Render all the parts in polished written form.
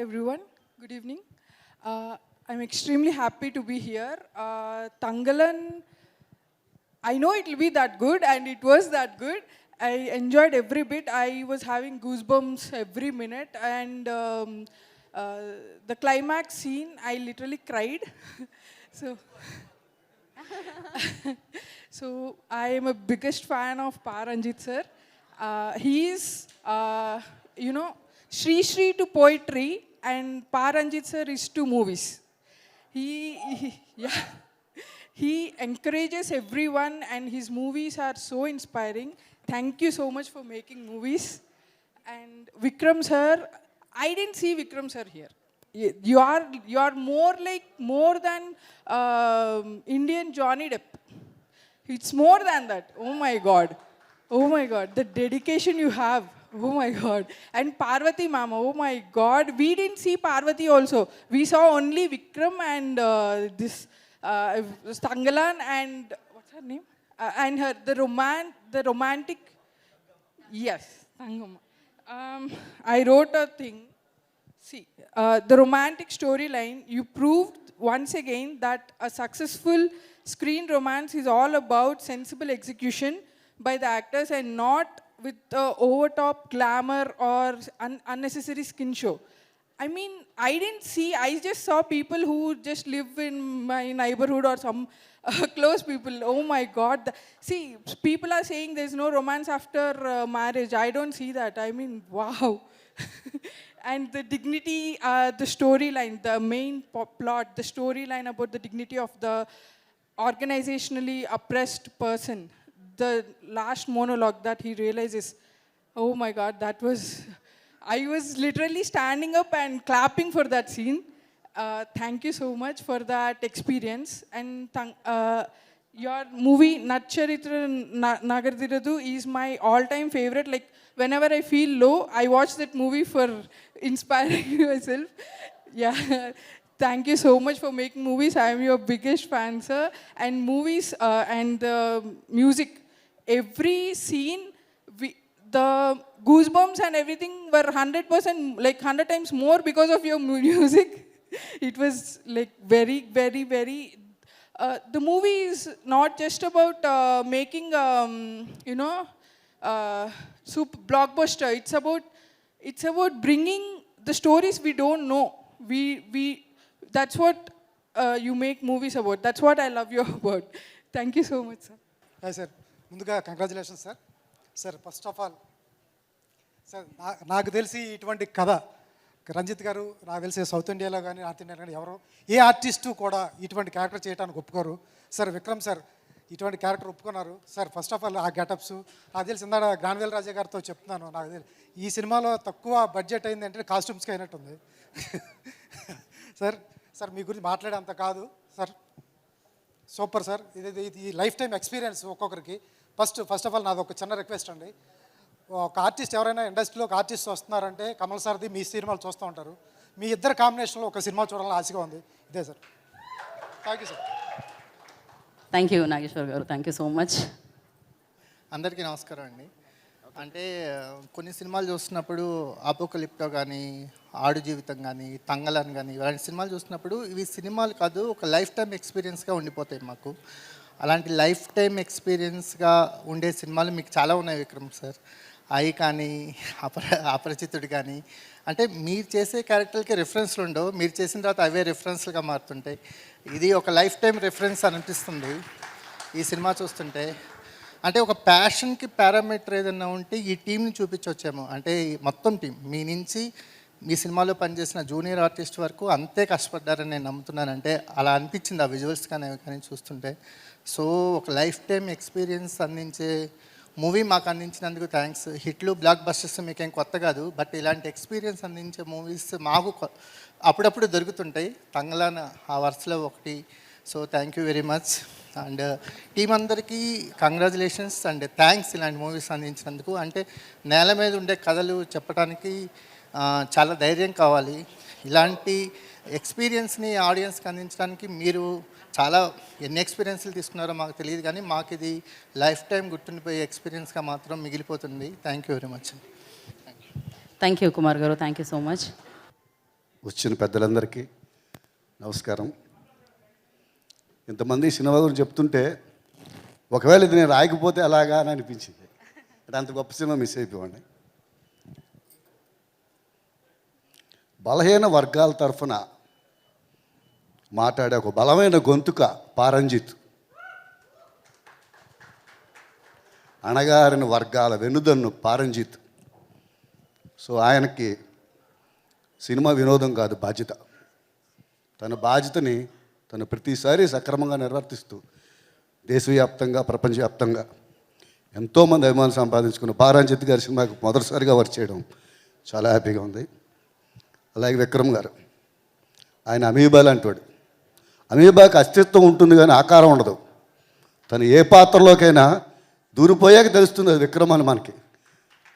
everyone. Good evening. I'm extremely happy to be here. Tangalan, I know it will be that good, and it was that good. I enjoyed every bit. I was having goosebumps every minute, and uh, the climax scene, I literally cried. so, so I am a biggest fan of Paranjit sir. He is, Shri to poetry, and Paranjit sir is to movies. Yeah, he encourages everyone, and his movies are so inspiring. Thank you so much for making movies. And Vikram sir, I didn't see Vikram sir here. You are more than Indian Johnny Depp. It's more than that. Oh my God. Oh my God. The dedication you have. Oh my God. And Parvati Mama. Oh my God. We didn't see Parvati also. We saw only Vikram and this Stangalan and what's her name? And her the romantic. Yes, Tangama. I wrote a thing. See, the romantic storyline, you proved once again that a successful screen romance is all about sensible execution by the actors and not with the overtop glamour or unnecessary skin show. I mean, I just saw people who just live in my neighborhood or some close people. Oh my God. See, people are saying there's no romance after marriage. I don't see that. I mean, wow. And the dignity, the storyline, the main plot, the storyline about the dignity of the organizationally oppressed person, the last monologue that he realizes, oh my God, I was literally standing up and clapping for that scene. Thank you so much for that experience. And your movie Natcharitra Nagardiradu is my all-time favorite. Like whenever I feel low, I watch that movie for inspiring myself. Yeah. Thank you so much for making movies. I am your biggest fan, sir. And movies and music, every scene, the goosebumps and everything were 100%, like 100 times more because of your music. It was like very, very, very. The movie is not just about making, super blockbuster. It's about bringing the stories we don't know. That's what you make movies about. That's what I love you about. Thank you so much, sir. Hi, sir. ముందుగా congratulations sir. Sir first of all sir నాకు తెలిసి ఇటువంటి కథ రంజిత్ గారు నాకు తెలిసి south ఇండియాలో కానీ నార్త్ ఇండియాలో కానీ ఎవరు ఏ ఆర్టిస్టు కూడా ఇటువంటి క్యారెక్టర్ చేయడానికి ఒప్పుకోరు. సార్ విక్రమ్ సార్ ఇటువంటి క్యారెక్టర్ ఒప్పుకున్నారు. సార్ ఫస్ట్ ఆఫ్ ఆల్ ఆ గెటప్స్ నాకు తెలిసి ఇందాక గ్రాన్వేల్ రాజా గారితో చెప్తున్నాను. నాకు తెలిసి ఈ సినిమాలో తక్కువ బడ్జెట్ అయింది అంటే కాస్ట్యూమ్స్కి అయినట్టుంది. సార్ సార్ మీ గురించి మాట్లాడే అంత కాదు సార్. Super sir. ఇది లైఫ్ టైం ఎక్స్పీరియన్స్ ఒక్కొక్కరికి. ఫస్ట్ ఆఫ్ ఆల్ నాది ఒక చిన్న రిక్వెస్ట్ అండి. ఒక ఆర్టిస్ట్ ఎవరైనా ఇండస్ట్రీలో ఒక ఆర్టిస్ట్ వస్తున్నారంటే కమల్ సార్ది మీ సినిమాలు చూస్తూ ఉంటారు. మీ ఇద్దరు కాంబినేషన్లో ఒక సినిమా చూడాలని ఆశగా ఉంది. ఇదే sir. Thank you sir. Thank you Nageshwar గారు. Thank you so much. అందరికీ నమస్కారం అండి. అంటే కొన్ని సినిమాలు చూస్తున్నప్పుడు అపోకలిప్టో కానీ ఆడు జీవితం కానీ తంగలన్ కానీ ఇలాంటి సినిమాలు చూస్తున్నప్పుడు ఇవి సినిమాలు కాదు, ఒక లైఫ్ టైం ఎక్స్పీరియన్స్గా ఉండిపోతాయి మాకు. అలాంటి లైఫ్ టైం ఎక్స్పీరియన్స్గా ఉండే సినిమాలు మీకు చాలా ఉన్నాయి విక్రమ్ సార్. అవి కానీ అపరిచితుడు కానీ, అంటే మీరు చేసే క్యారెక్టర్కి రిఫరెన్స్లు ఉండవు, మీరు చేసిన తర్వాత అవే రిఫరెన్స్లుగా మారుతుంటాయి. ఇది ఒక లైఫ్ టైం రిఫరెన్స్ అనిపిస్తుంది ఈ సినిమా చూస్తుంటే. అంటే ఒక ప్యాషన్కి పారామీటర్ ఏదైనా ఉంటే ఈ టీంని చూపించవచ్చేమో. అంటే మొత్తం టీం మీ నుంచి మీ సినిమాలో పనిచేసిన జూనియర్ ఆర్టిస్ట్ వరకు అంతే కష్టపడ్డారని నేను నమ్ముతున్నాను. అంటే అలా అనిపించింది ఆ విజువల్స్ కానీ చూస్తుంటే. సో ఒక లైఫ్ టైం ఎక్స్పీరియన్స్ అందించే మూవీ మాకు అందించినందుకు థ్యాంక్స్. హిట్లు బ్లాక్ బస్టర్స్ మీకేం కొత్త కాదు, బట్ ఇలాంటి ఎక్స్పీరియన్స్ అందించే మూవీస్ మాకు అప్పుడప్పుడు దొరుకుతుంటాయి. తంగలాన ఆ వరుసలో ఒకటి. So thank you very much. And team అందరికీ కంగ్రాచులేషన్స్ అండ్ థ్యాంక్స్ ఇలాంటి మూవీస్ అందించినందుకు. అంటే నేల మీద ఉండే కథలు చెప్పడానికి చాలా ధైర్యం కావాలి. ఇలాంటి ఎక్స్పీరియన్స్ని ఆడియన్స్కి అందించడానికి మీరు చాలా ఎన్ని ఎక్స్పీరియన్స్లు తీసుకున్నారో మాకు తెలియదు, కానీ మాకు ఇది లైఫ్ టైం గుర్తుండిపోయే ఎక్స్పీరియన్స్గా మాత్రం మిగిలిపోతుంది. Thank you very much. Thank you Kumar గారు. Thank you so much. వచ్చిన పెద్దలందరికీ నమస్కారం. ఇంతమంది సినిమా గురించి చెప్తుంటే ఒకవేళ ఇది నేను రాయకపోతే అలాగా అని అనిపించింది. అంటే అంత గొప్ప సినిమా మిస్ అయిపోయింది. బలహీన వర్గాల తరఫున మాట్లాడే ఒక బలమైన గొంతుక పారంజిత్. అణగారిన వర్గాల వెనుదన్ను పారంజిత్. సో ఆయనకి సినిమా వినోదం కాదు, బాధ్యత. తన బాధ్యతని తను ప్రతిసారి సక్రమంగా నిర్వర్తిస్తూ దేశవ్యాప్తంగా ప్రపంచవ్యాప్తంగా ఎంతోమంది అభిమానులు సంపాదించుకున్న పారంజిత్ గారి సినిమాకి మొదటిసారిగా వర్క్ చేయడం చాలా హ్యాపీగా ఉంది. అలాగే విక్రమ్ గారు, ఆయన అమీబా లాంటివాడు. అమీబాకి అస్తిత్వం ఉంటుంది కానీ ఆకారం ఉండదు. తను ఏ పాత్రలోకైనా దూరిపోయాక తెలుస్తుంది అది విక్రమ్ అని మనకి.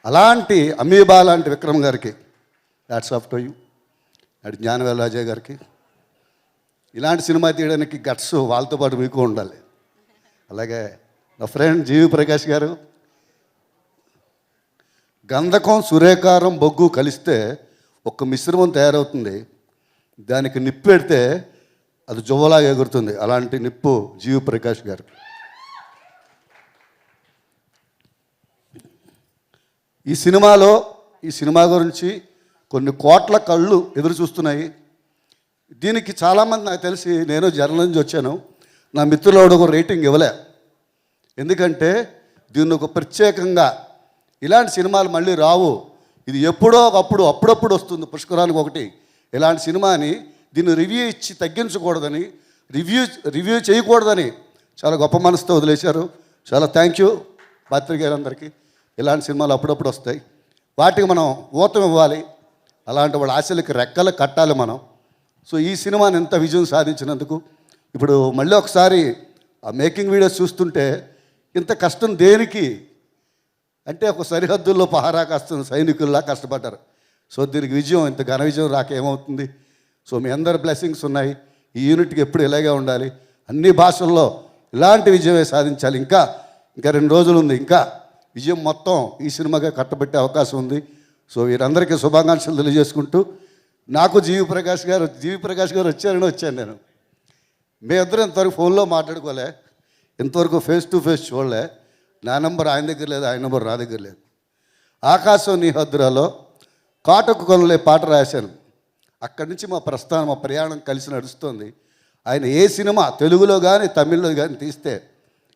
అలాంటి అమీబా లాంటి విక్రమ్ గారికి హ్యాట్స్ ఆఫ్ టు యూ. అటు జ్ఞానవేల్ రాజయ్య గారికి ఇలాంటి సినిమా తీయడానికి గట్స్ వాళ్ళతో పాటు మీకు ఉండాలి. అలాగే నా ఫ్రెండ్ జీవి ప్రకాష్ గారు, గంధకం సురేకారం బొగ్గు కలిస్తే ఒక మిశ్రమం తయారవుతుంది. దానికి నిప్పు పెడితే అది జువ్వలాగా ఎగురుతుంది. అలాంటి నిప్పు జీవి ప్రకాష్ గారు. ఈ సినిమా గురించి కొన్ని కోట్ల కళ్ళు ఎదురు చూస్తున్నాయి. దీనికి చాలామంది నాకు తెలిసి, నేను జర్నల్ నుంచి వచ్చాను, నా మిత్రులు ఒక రేటింగ్ ఇవ్వలే. ఎందుకంటే దీన్ని ఒక ప్రత్యేకంగా ఇలాంటి సినిమాలు మళ్ళీ రావు, ఇది ఎప్పుడో ఒకప్పుడు అప్పుడప్పుడు వస్తుంది పుష్కరానికి ఒకటి, ఇలాంటి సినిమాని దీన్ని రివ్యూ ఇచ్చి తగ్గించకూడదని, రివ్యూ చేయకూడదని చాలా గొప్ప మనసుతో వదిలేశారు. చాలా థ్యాంక్ యూ పాత్రికేయులందరికీ. ఇలాంటి సినిమాలు అప్పుడప్పుడు వస్తాయి, వాటికి మనం ఊతం ఇవ్వాలి. అలాంటి వాళ్ళ ఆశలకి రెక్కలు కట్టాలి మనం. సో ఈ సినిమాని ఎంత విజయం సాధించినందుకు ఇప్పుడు మళ్ళీ ఒకసారి ఆ మేకింగ్ వీడియోస్ చూస్తుంటే ఇంత కష్టం దేనికి అంటే ఒక సరిహద్దుల్లో పహారా కాస్తున్న సైనికుల్లా కష్టపడ్డారు. సో దీనికి విజయం, ఇంత ఘన విజయం రాక ఏమవుతుంది. సో మీ అందరి బ్లెస్సింగ్స్ ఉన్నాయి. ఈ యూనిట్కి ఎప్పుడు ఇలాగే ఉండాలి, అన్ని భాషల్లో ఇలాంటి విజయమే సాధించాలి. ఇంకా 2 రోజులు ఉంది, ఇంకా విజయం మొత్తం ఈ సినిమాగా కట్టబెట్టే అవకాశం ఉంది. సో వీరందరికీ శుభాకాంక్షలు తెలియజేసుకుంటూ, నాకు జీవి ప్రకాష్ గారు వచ్చారని వచ్చాను నేను. మేమిద్దరం ఇంతవరకు ఫోన్లో మాట్లాడుకోలే, ఇంతవరకు ఫేస్ టు ఫేస్ చూడలే. నా నెంబర్ ఆయన దగ్గర లేదు, ఆయన నెంబర్ నా దగ్గర లేదు. ఆకాశం నీ హద్దురాలో కాటుకు కొనలే పాట రాశాను. అక్కడి నుంచి మా ప్రయాణం కలిసి నడుస్తుంది. ఆయన ఏ సినిమా తెలుగులో కానీ తమిళ్లో కానీ తీస్తే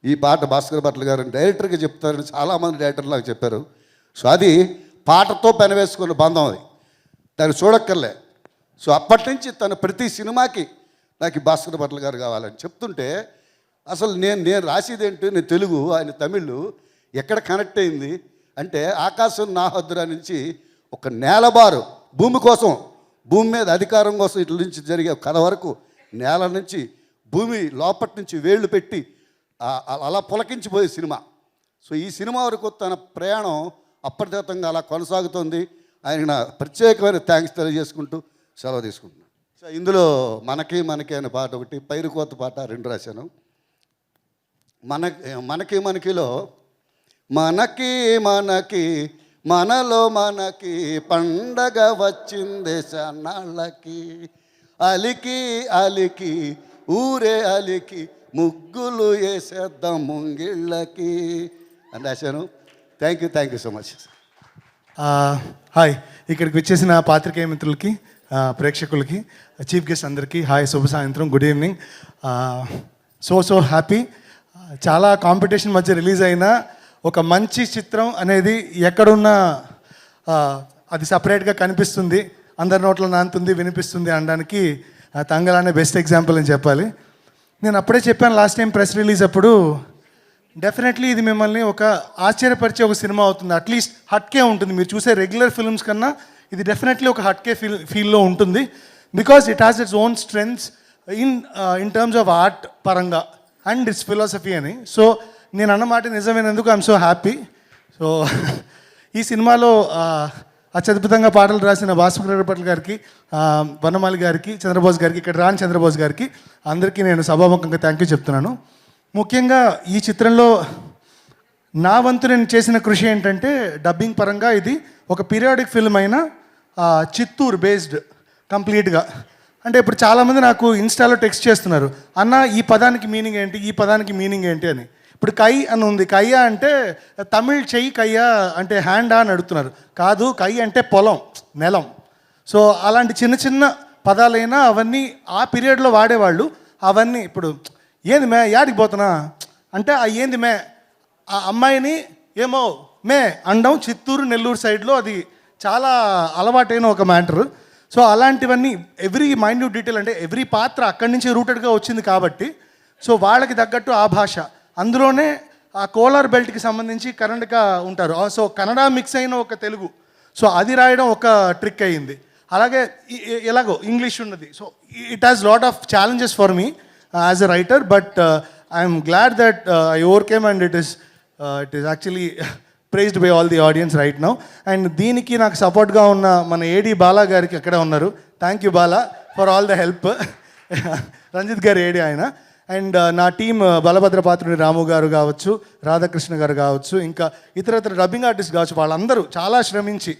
ఈ పాట భాస్కర్ భట్ల గారు డైరెక్టర్కి చెప్తారని చాలామంది డైరెక్టర్లు నాకు చెప్పారు. సో అది పాటతో పెనవేసుకున్న బంధం, అది దాన్ని చూడక్కర్లే. సో అప్పటి నుంచి తన ప్రతి సినిమాకి నాకు ఈ భాస్కర్ భట్ల గారు కావాలని చెప్తుంటే, అసలు నేను రాసేది ఏంటి, నేను తెలుగు, ఆయన తమిళ్, ఎక్కడ కనెక్ట్ అయింది అంటే ఆకాశం నా హద్దురా నుంచి ఒక నేలబారు భూమి కోసం, భూమి మీద అధికారం కోసం ఇట్ల నుంచి జరిగే కథ వరకు, నేల నుంచి భూమి లోపటి నుంచి వేళ్ళు పెట్టి అలా పులకించిపోయే సినిమా. సో ఈ సినిమా వరకు తన ప్రయాణం అప్రతిహతంగా అలా కొనసాగుతుంది. ఆయనకు నా ప్రత్యేకమైన థ్యాంక్స్ తెలియజేసుకుంటూ సెలవు తీసుకుంటున్నాను. సో ఇందులో మనకి అనే పాట ఒకటి, పైరుకోత పాట 2 రాశాను. మనకిలో మనలో మనకి పండగ వచ్చిందే సన్నాళ్ళకి, అలికి ఊరే అలికి ముగ్గులు వేసేద్దాం ముంగిళ్ళకి అని రాశాను. Thank you so much. Hi, ఇక్కడికి వచ్చేసిన పాత్రికేయ మిత్రులకి, ప్రేక్షకులకి, చీఫ్ గెస్ట్ అందరికీ హాయ్, శుభ సాయంత్రం, గుడ్ ఈవినింగ్. So happy. చాలా కాంపిటీషన్ మధ్య రిలీజ్ అయిన ఒక మంచి చిత్రం అనేది ఎక్కడున్నా అది సపరేట్గా కనిపిస్తుంది, అందరి నోట్లో నానుతుంది, వినిపిస్తుంది అనడానికి తంగలానే బెస్ట్ ఎగ్జాంపుల్ అని చెప్పాలి. నేను అప్పుడే చెప్పాను లాస్ట్ టైం ప్రెస్ రిలీజ్ అప్పుడు, డెఫినెట్లీ ఇది మిమ్మల్ని ఒక ఆశ్చర్యపరిచే ఒక సినిమా అవుతుంది. అట్లీస్ట్ హట్కే ఉంటుంది. మీరు చూసే రెగ్యులర్ ఫిల్మ్స్ కన్నా ఇది డెఫినెట్లీ ఒక హట్కే ఫీల్లో ఉంటుంది. Because it has its own strengths in terms of art పరంగా అండ్ ఇట్స్ ఫిలాసఫీ అని. సో నేను అన్నమాట నిజమైనందుకు ఐఎమ్ సో హ్యాపీ. సో ఈ సినిమాలో అత్యద్భుతంగా పాటలు రాసిన భాస్కర్ భట్ల గారికి, వనమాలి గారికి, చంద్రబోస్ గారికి, ఇక్కడ రాని చంద్రబోస్ గారికి అందరికీ నేను సభాముఖంగా థ్యాంక్ యూ చెప్తున్నాను. ముఖ్యంగా ఈ చిత్రంలో నా వంతు నేను చేసిన కృషి ఏంటంటే, డబ్బింగ్ పరంగా ఇది ఒక పీరియాడిక్ ఫిల్మ్ అయిన చిత్తూరు బేస్డ్ కంప్లీట్గా. అంటే ఇప్పుడు చాలామంది నాకు ఇన్స్టాలో టెక్స్ట్ చేస్తున్నారు, అన్న ఈ పదానికి మీనింగ్ ఏంటి, ఈ పదానికి మీనింగ్ ఏంటి అని. ఇప్పుడు కై అని ఉంది, కయ్య అంటే తమిళ్ చెయ్యి కయ్య అంటే హ్యాండా అని అడుగుతున్నారు. కాదు, కై అంటే పొలం, నెలం. సో అలాంటి చిన్న చిన్న పదాలైనా అవన్నీ ఆ పీరియడ్లో వాడేవాళ్ళు. అవన్నీ ఇప్పుడు ఏంది మే యాడికి పోతున్నా అంటే ఆ ఏంది మే ఆ అమ్మాయిని ఏమో మే అండం చిత్తూరు నెల్లూరు సైడ్లో అది చాలా అలవాటైన ఒక మ్యాటర్. సో అలాంటివన్నీ ఎవ్రీ మైన్యూట్ డీటెయిల్ అంటే ఎవ్రీ పాత్ర అక్కడి నుంచి రూటెడ్గా వచ్చింది కాబట్టి సో వాళ్ళకి తగ్గట్టు ఆ భాష. అందులోనే ఆ కోలార్ బెల్ట్కి సంబంధించి కర్ణాటక ఉంటారు, సో కన్నడ మిక్స్ అయిన ఒక తెలుగు. సో అది రాయడం ఒక ట్రిక్ అయ్యింది. అలాగే ఎలాగో ఇంగ్లీష్ ఉన్నది. So it has lot of challenges for me as a writer, but I'm glad that I overcame and it is actually prized by all the audience right now. And దీనికి నాకు సపోర్ట్గా ఉన్న మన AD Bala గారికి అక్కడే ఉన్నారు. Thank you Bala for all the help. Ranjith garu ఏడి ఆయన. అండ్ నా టీమ్ బలభద్ర పాత్రుని రాము గారు కావచ్చు, రాధాకృష్ణ గారు కావచ్చు, ఇంకా ఇతర డబ్బింగ్ ఆర్టిస్ట్ కావచ్చు, వాళ్ళందరూ చాలా శ్రమించి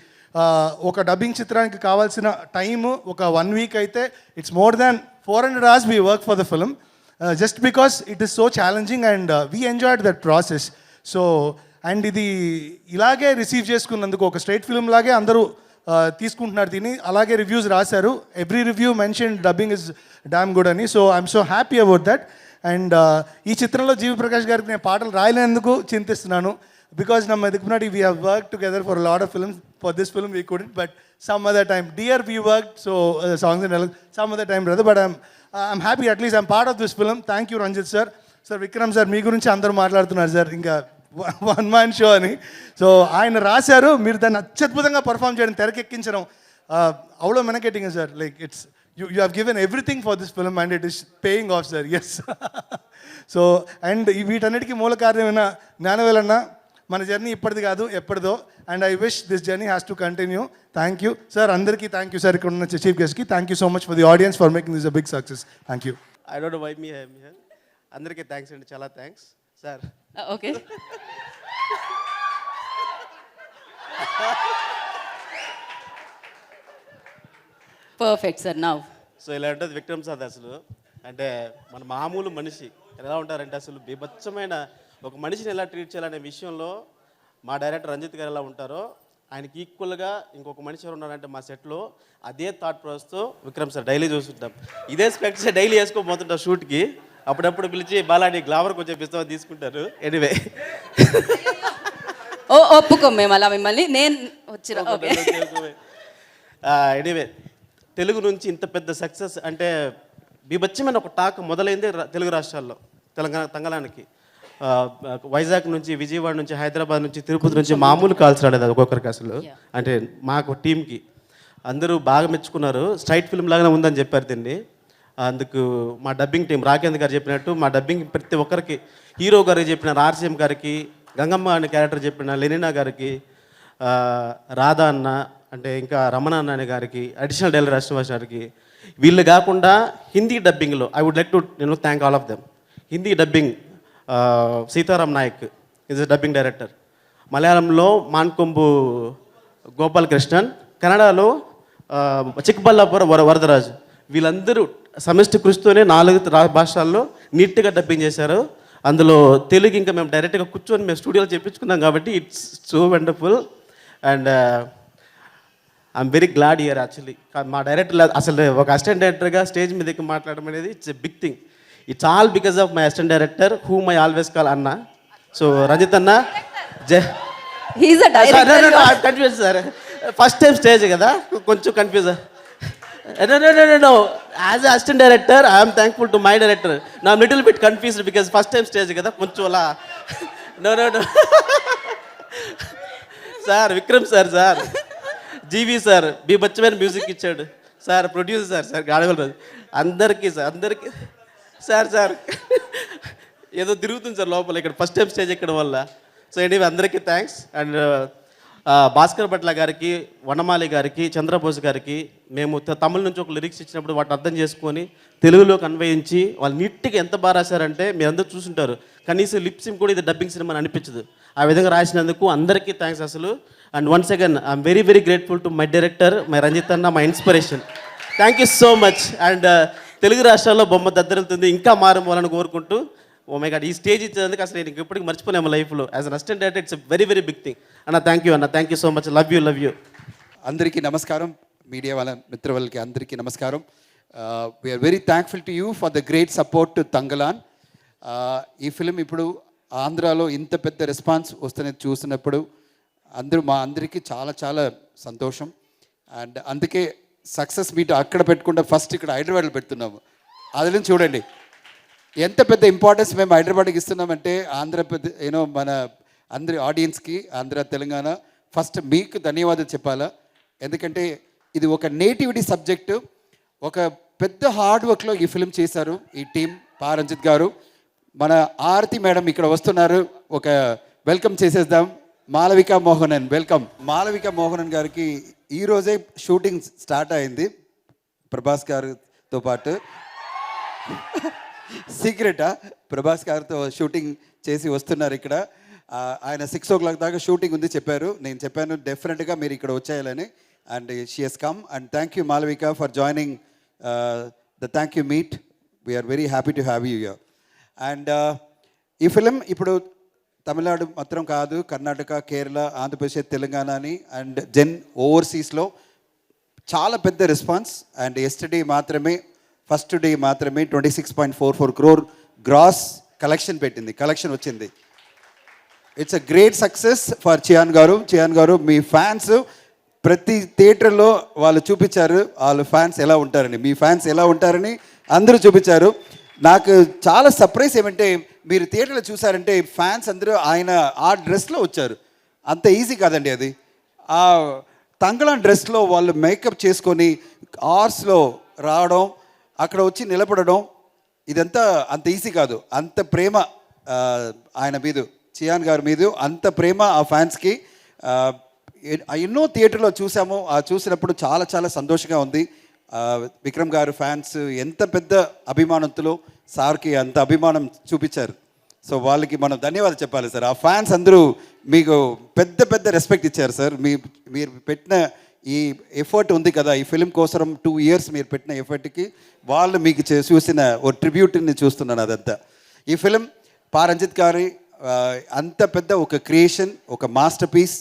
ఒక డబ్బింగ్ చిత్రానికి కావాల్సిన టైము ఒక 1 వీక్ అయితే it's more than 400 hours we work for the film, just because it is so challenging and we enjoyed that process. So and ఇది ఇలాగే రిసీవ్ చేసుకున్నందుకు ఒక స్ట్రైట్ ఫిల్మ్ లాగే అందరూ తీసుకుంటున్నారు దీన్ని, అలాగే రివ్యూస్ రాశారు. Every review mention dubbing is damn good అని. So I'm so happy about that. And ఈ చిత్రంలో జీవి ప్రకాష్ గారికి నేను పాటలు రాయలేనందుకు చింతిస్తున్నాను, బికాజ్ ನಮ್ಮ ಇದಕ್ಕೆ ಮುನ್ನಾಡಿ we have worked together for a lot of films. For this film we couldn't, but some other time dear we worked, so songs and some other time brother, but I'm happy at least I'm part of this film. Thank you Ranjit sir. Sir Vikram sir, మీ గురించి అందరూ మాట్లాడుతున్నారు sir, ఇంకా 1 man show అని. So ఆయన రాశారు, మీరు దాన్ని అత్యద్భుతంగా పర్ఫామ్ చేయడం, తెరకెక్కించడం అవలో మెనకెట్టింగ్ sir. Like it's you have given everything for this film and it is paying off sir. Yes. So and వీటన్నిటికీ మూల కారణమైన జ్ఞానవేలన్న, మన జర్నీ ఇప్పటిది కాదు ఎప్పటిదో, and I wish this journey has to continue. Thank you sir, అందరికీ thank you sir, ఇక్కడ ఉన్న చీఫ్ గెస్ట్కి thank you so much for the audience for making this a big success. Thank you. I don't know why me here. అందరికీ thanks అండి, చాలా thanks sir. Okay. Perfect sir. Now so ఇలా ఉంటుంది Vikram sir అసలు. అంటే మన మామూలు మనిషి ఎలా ఉంటారంటే అసలు బీభత్సమైన ఒక మనిషిని ఎలా ట్రీట్ చేయాలనే విషయంలో మా డైరెక్టర్ రంజిత్ గారు ఎలా ఉంటారో ఆయనకి ఈక్వల్గా ఇంకొక మనిషి ఎవరు ఉన్నారంటే మా సెట్లో అదే థాట్ ప్రాసెస్తో విక్రమ్ సార్ డైలీ చూస్తుంటాం. ఇదే స్పెక్ట్స్ డైలీ వేసుకోబోతుంటాం షూట్కి. అప్పుడప్పుడు పిలిచి బాలాని గ్లామర్ కొంచెం పిస్తాం తీసుకుంటారు. ఎనీవే ఒప్పుకోం మేము అలా మిమ్మల్ని, నేను వచ్చిన. ఎనీవే తెలుగు నుంచి ఇంత పెద్ద సక్సెస్ అంటే బీభత్సమైన ఒక టాక్ మొదలైంది తెలుగు రాష్ట్రాల్లో, తంగలానికి. వైజాగ్ నుంచి, విజయవాడ నుంచి, హైదరాబాద్ నుంచి, తిరుపతి నుంచి మామూలు కాల్స్ రాలేదు అది ఒక్కొక్కరికి అసలు. అంటే మాకు టీంకి అందరూ బాగా మెచ్చుకున్నారు. స్ట్రైట్ ఫిల్మ్ లాగానే ఉందని చెప్పారు దీన్ని. అందుకు మా డబ్బింగ్ టీం రాకేంద్ర గారు చెప్పినట్టు మా డబ్బింగ్ ప్రతి ఒక్కరికి, హీరో గారికి చెప్పిన ఆర్సీఎం గారికి, గంగమ్మ అనే క్యారెక్టర్ చెప్పిన లెనినా గారికి, రాధా అన్న అంటే ఇంకా రమణ అన్న అనే గారికి, అడిషనల్ డైరెక్టర్ రాష్ట్రవాసి గారికి, వీళ్ళు కాకుండా హిందీ డబ్బింగ్లో I would like to thank all of them. Hindi dubbing Sitaram Nayak is dubbing director, మలయాళంలో మాన్కొంబు గోపాలకృష్ణన్, కన్నడలో చిక్కబల్లాపురం వరదరాజు. వీళ్ళందరూ సమిష్టి కృషితోనే 4 భాషల్లో నీట్గా డబ్బింగ్ చేశారు. అందులో తెలుగు ఇంకా మేము డైరెక్ట్గా కూర్చొని మేము స్టూడియోలో చెప్పించుకున్నాం కాబట్టి it's so wonderful. And I'm very glad here actually. మా డైరెక్టర్ అసలు ఒక అసిస్టెంట్ డైరెక్టర్గా స్టేజ్ మీద ఎక్కి మాట్లాడడం అనేది it's a big thing. It's all because of my assistant director whom I always call అన్న. సో రంజిత్ అన్న confuse sir, first time stage కదా కొంచెం confuse. No. As an assistant director, I am thankful to my director. Now I'm little bit confused because first time stage kada konchu ala. No. Sir, Vikram sir, GV sir, B bachman music ichadu. Sir, producer sir, gaadagal andarki sir. ఏదో తిరుగుతుంది sir లోపల, ఇక్కడ first time stage ఎక్కడం వల్ల. So anyway అందరికీ thanks. And Bhaskar Bhatla గారికి, వనమాలి గారికి, చంద్రబోస్ గారికి మేము తమిళ నుంచి ఒక లిరిక్స్ ఇచ్చినప్పుడు వాటిని అర్థం చేసుకొని తెలుగులోకి అన్వయించి వాళ్ళు నీట్గా ఎంత బాగా రాశారంటే మీరు అందరూ చూసుంటారు. కనీసం లిప్సింగ్ కూడా ఇది డబ్బింగ్ సినిమా అని అనిపించదు. ఆ విధంగా రాసినందుకు అందరికీ థ్యాంక్స్ అసలు. And once again I'm very grateful to my director, my Ranjith అన్న, my inspiration. Thank you so much. And Telugu రాష్ట్రాల్లో బొమ్మ దద్దరిల్లుతుంది, ఇంకా మారుమోలని కోరుకుంటూ, ఓ మై గాడ్, ఈ స్టేజ్ ఇచ్చేందుకు అసలు నేను ఎప్పటికీ మర్చిపోలేము లైఫ్లో. As an assistant director it's very very big thing. అన్న థ్యాంక్ యూ, అన్న thank you so much. Love you. అందరికీ నమస్కారం, మీడియా వాళ్ళ మిత్రులకి అందరికీ నమస్కారం. We're very thankful to you for the great support to Thangalaan. ఈ ఫిలిం ఇప్పుడు ఆంధ్రాలో ఇంత పెద్ద రెస్పాన్స్ వస్తున్నది చూసినప్పుడు మా అందరికీ చాలా చాలా సంతోషం. అండ్ అందుకే సక్సెస్ మీట్ అక్కడ పెట్టుకుంటే ఫస్ట్ ఇక్కడ హైదరాబాద్లో పెడుతున్నాము. అది చూడండి ఎంత పెద్ద ఇంపార్టెన్స్ మేము హైదరాబాద్కి ఇస్తున్నామంటే మన అందరి ఆడియన్స్కి, ఆంధ్ర తెలంగాణ ఫస్ట్ మీకు ధన్యవాదాలు చెప్పాలా. ఎందుకంటే ఇది ఒక నేటివిటీ సబ్జెక్టు, ఒక పెద్ద హార్డ్ వర్క్లో ఈ ఫిలిం చేశారు ఈ టీం. రంజిత్ గారు, మన ఆరతి మేడం ఇక్కడ వస్తున్నారు, ఒక వెల్కమ్ చేసేద్దాం. మాలవిక మోహనన్, వెల్కమ్. మాలవిక మోహనన్ గారికి ఈరోజే షూటింగ్ స్టార్ట్ అయింది ప్రభాస్ గారితో పాటు. సీక్రెటా? ప్రభాస్ గారితో షూటింగ్ చేసి వస్తున్నారు ఇక్కడ. ఆయన 6 o'clock దాకా షూటింగ్ ఉంది చెప్పారు. నేను చెప్పాను డెఫినెట్గా మీరు ఇక్కడ వచ్చేయాలని. And she has come. And thank you Malavika for joining the thank you meet. We're very happy to have you here. And ఈ ఫిలిం ఇప్పుడు తమిళనాడు మాత్రం కాదు, కర్ణాటక, కేరళ, ఆంధ్రప్రదేశ్, తెలంగాణ అని అండ్ ఓవర్సీస్లో చాలా పెద్ద రెస్పాన్స్. అండ్ ఎస్టర్డే మాత్రమే, ఫస్ట్ డే మాత్రమే 26.44 crore గ్రాస్ కలెక్షన్ వచ్చింది. It's a great success for Chiyaan గారు. మీ ఫ్యాన్స్ ప్రతి థియేటర్లో వాళ్ళు చూపించారు వాళ్ళ ఫ్యాన్స్ ఎలా ఉంటారని, మీ ఫ్యాన్స్ ఎలా ఉంటారని అందరూ చూపించారు. నాకు చాలా సర్ప్రైజ్ ఏమంటే, మీరు థియేటర్లో చూసారంటే ఫ్యాన్స్ అందరూ ఆయన ఆ డ్రెస్లో వచ్చారు. అంత ఈజీ కాదండి అది. ఆ తంగళాన్ డ్రెస్లో వాళ్ళు మేకప్ చేసుకొని ఆర్స్లో రావడం, అక్కడ వచ్చి నిలబడడం, ఇదంతా అంత ఈజీ కాదు. అంత ప్రేమ ఆయన మీద, చియాన్ గారి మీద అంత ప్రేమ ఆ ఫ్యాన్స్కి. ఎన్నో థియేటర్లో చూసాము. చూసినప్పుడు చాలా చాలా సంతోషంగా ఉంది. విక్రమ్ గారు ఫ్యాన్స్ ఎంత పెద్ద అభిమానంతో సార్కి అంత అభిమానం చూపించారు. సో వాళ్ళకి మనం ధన్యవాదాలు చెప్పాలి సార్. ఆ ఫ్యాన్స్ అందరూ మీకు పెద్ద రెస్పెక్ట్ ఇచ్చారు సార్. మీరు పెట్టిన ఈ ఎఫర్ట్ ఉంది కదా, ఈ ఫిలిం కోసం 2 years మీరు పెట్టిన ఎఫర్ట్కి వాళ్ళు మీకు చూసిన ఓ ట్రిబ్యూట్ని చూస్తున్నాను. అదంతా ఈ ఫిలిం రంజిత్ గారి అంత పెద్ద ఒక క్రియేషన్, ఒక మాస్టర్ పీస్.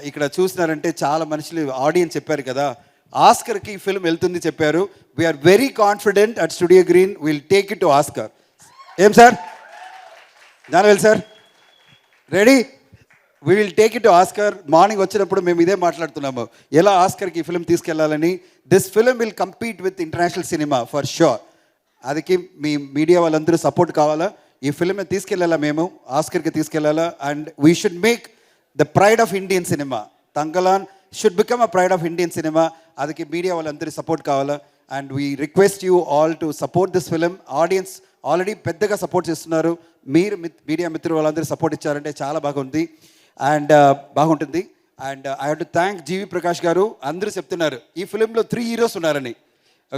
ఇక్కడ చూసినారంటే చాలా మనుషులు ఆడియన్స్ చెప్పారు కదా, ఆస్కర్కి ఈ ఫిల్మ్ వెళ్తుంది చెప్పారు. We're very confident at Studio Green will take it to Oscar. ఏం sir Gnanavel sir, ready? We will take it to Oscar. Morning వచ్చినప్పుడు మేము ఇదే మాట్లాడుతున్నాము, ఎలా ఆస్కర్కి ఈ ఫిల్మ్ తీసుకెళ్లాలని. This film will compete with international cinema for sure. అదికి మీ మీడియా వాళ్ళందరూ సపోర్ట్ కావాలా. ఈ ఫిల్మ్ని తీసుకెళ్ళాలా, మేము ఆస్కర్కి తీసుకెళ్ళాలా. And we should make the pride of Indian cinema. Thangalaan should become a pride of Indian cinema. అదికి మీడియా వాళ్ళందరూ సపోర్ట్ కావాలా. And we request you all to support this film. Audience already పెద్దగా సపోర్ట్ చేస్తున్నారు. మీరు మీడియా మిత్రులు వాళ్ళందరూ support ఇచ్చారంటే చాలా బాగుంది అండ్ బాగుంటుంది. And I have to thank GV Prakash garu. అందరూ చెప్తున్నారు ఈ ఫిలింలో 3 heroes ఉన్నారని.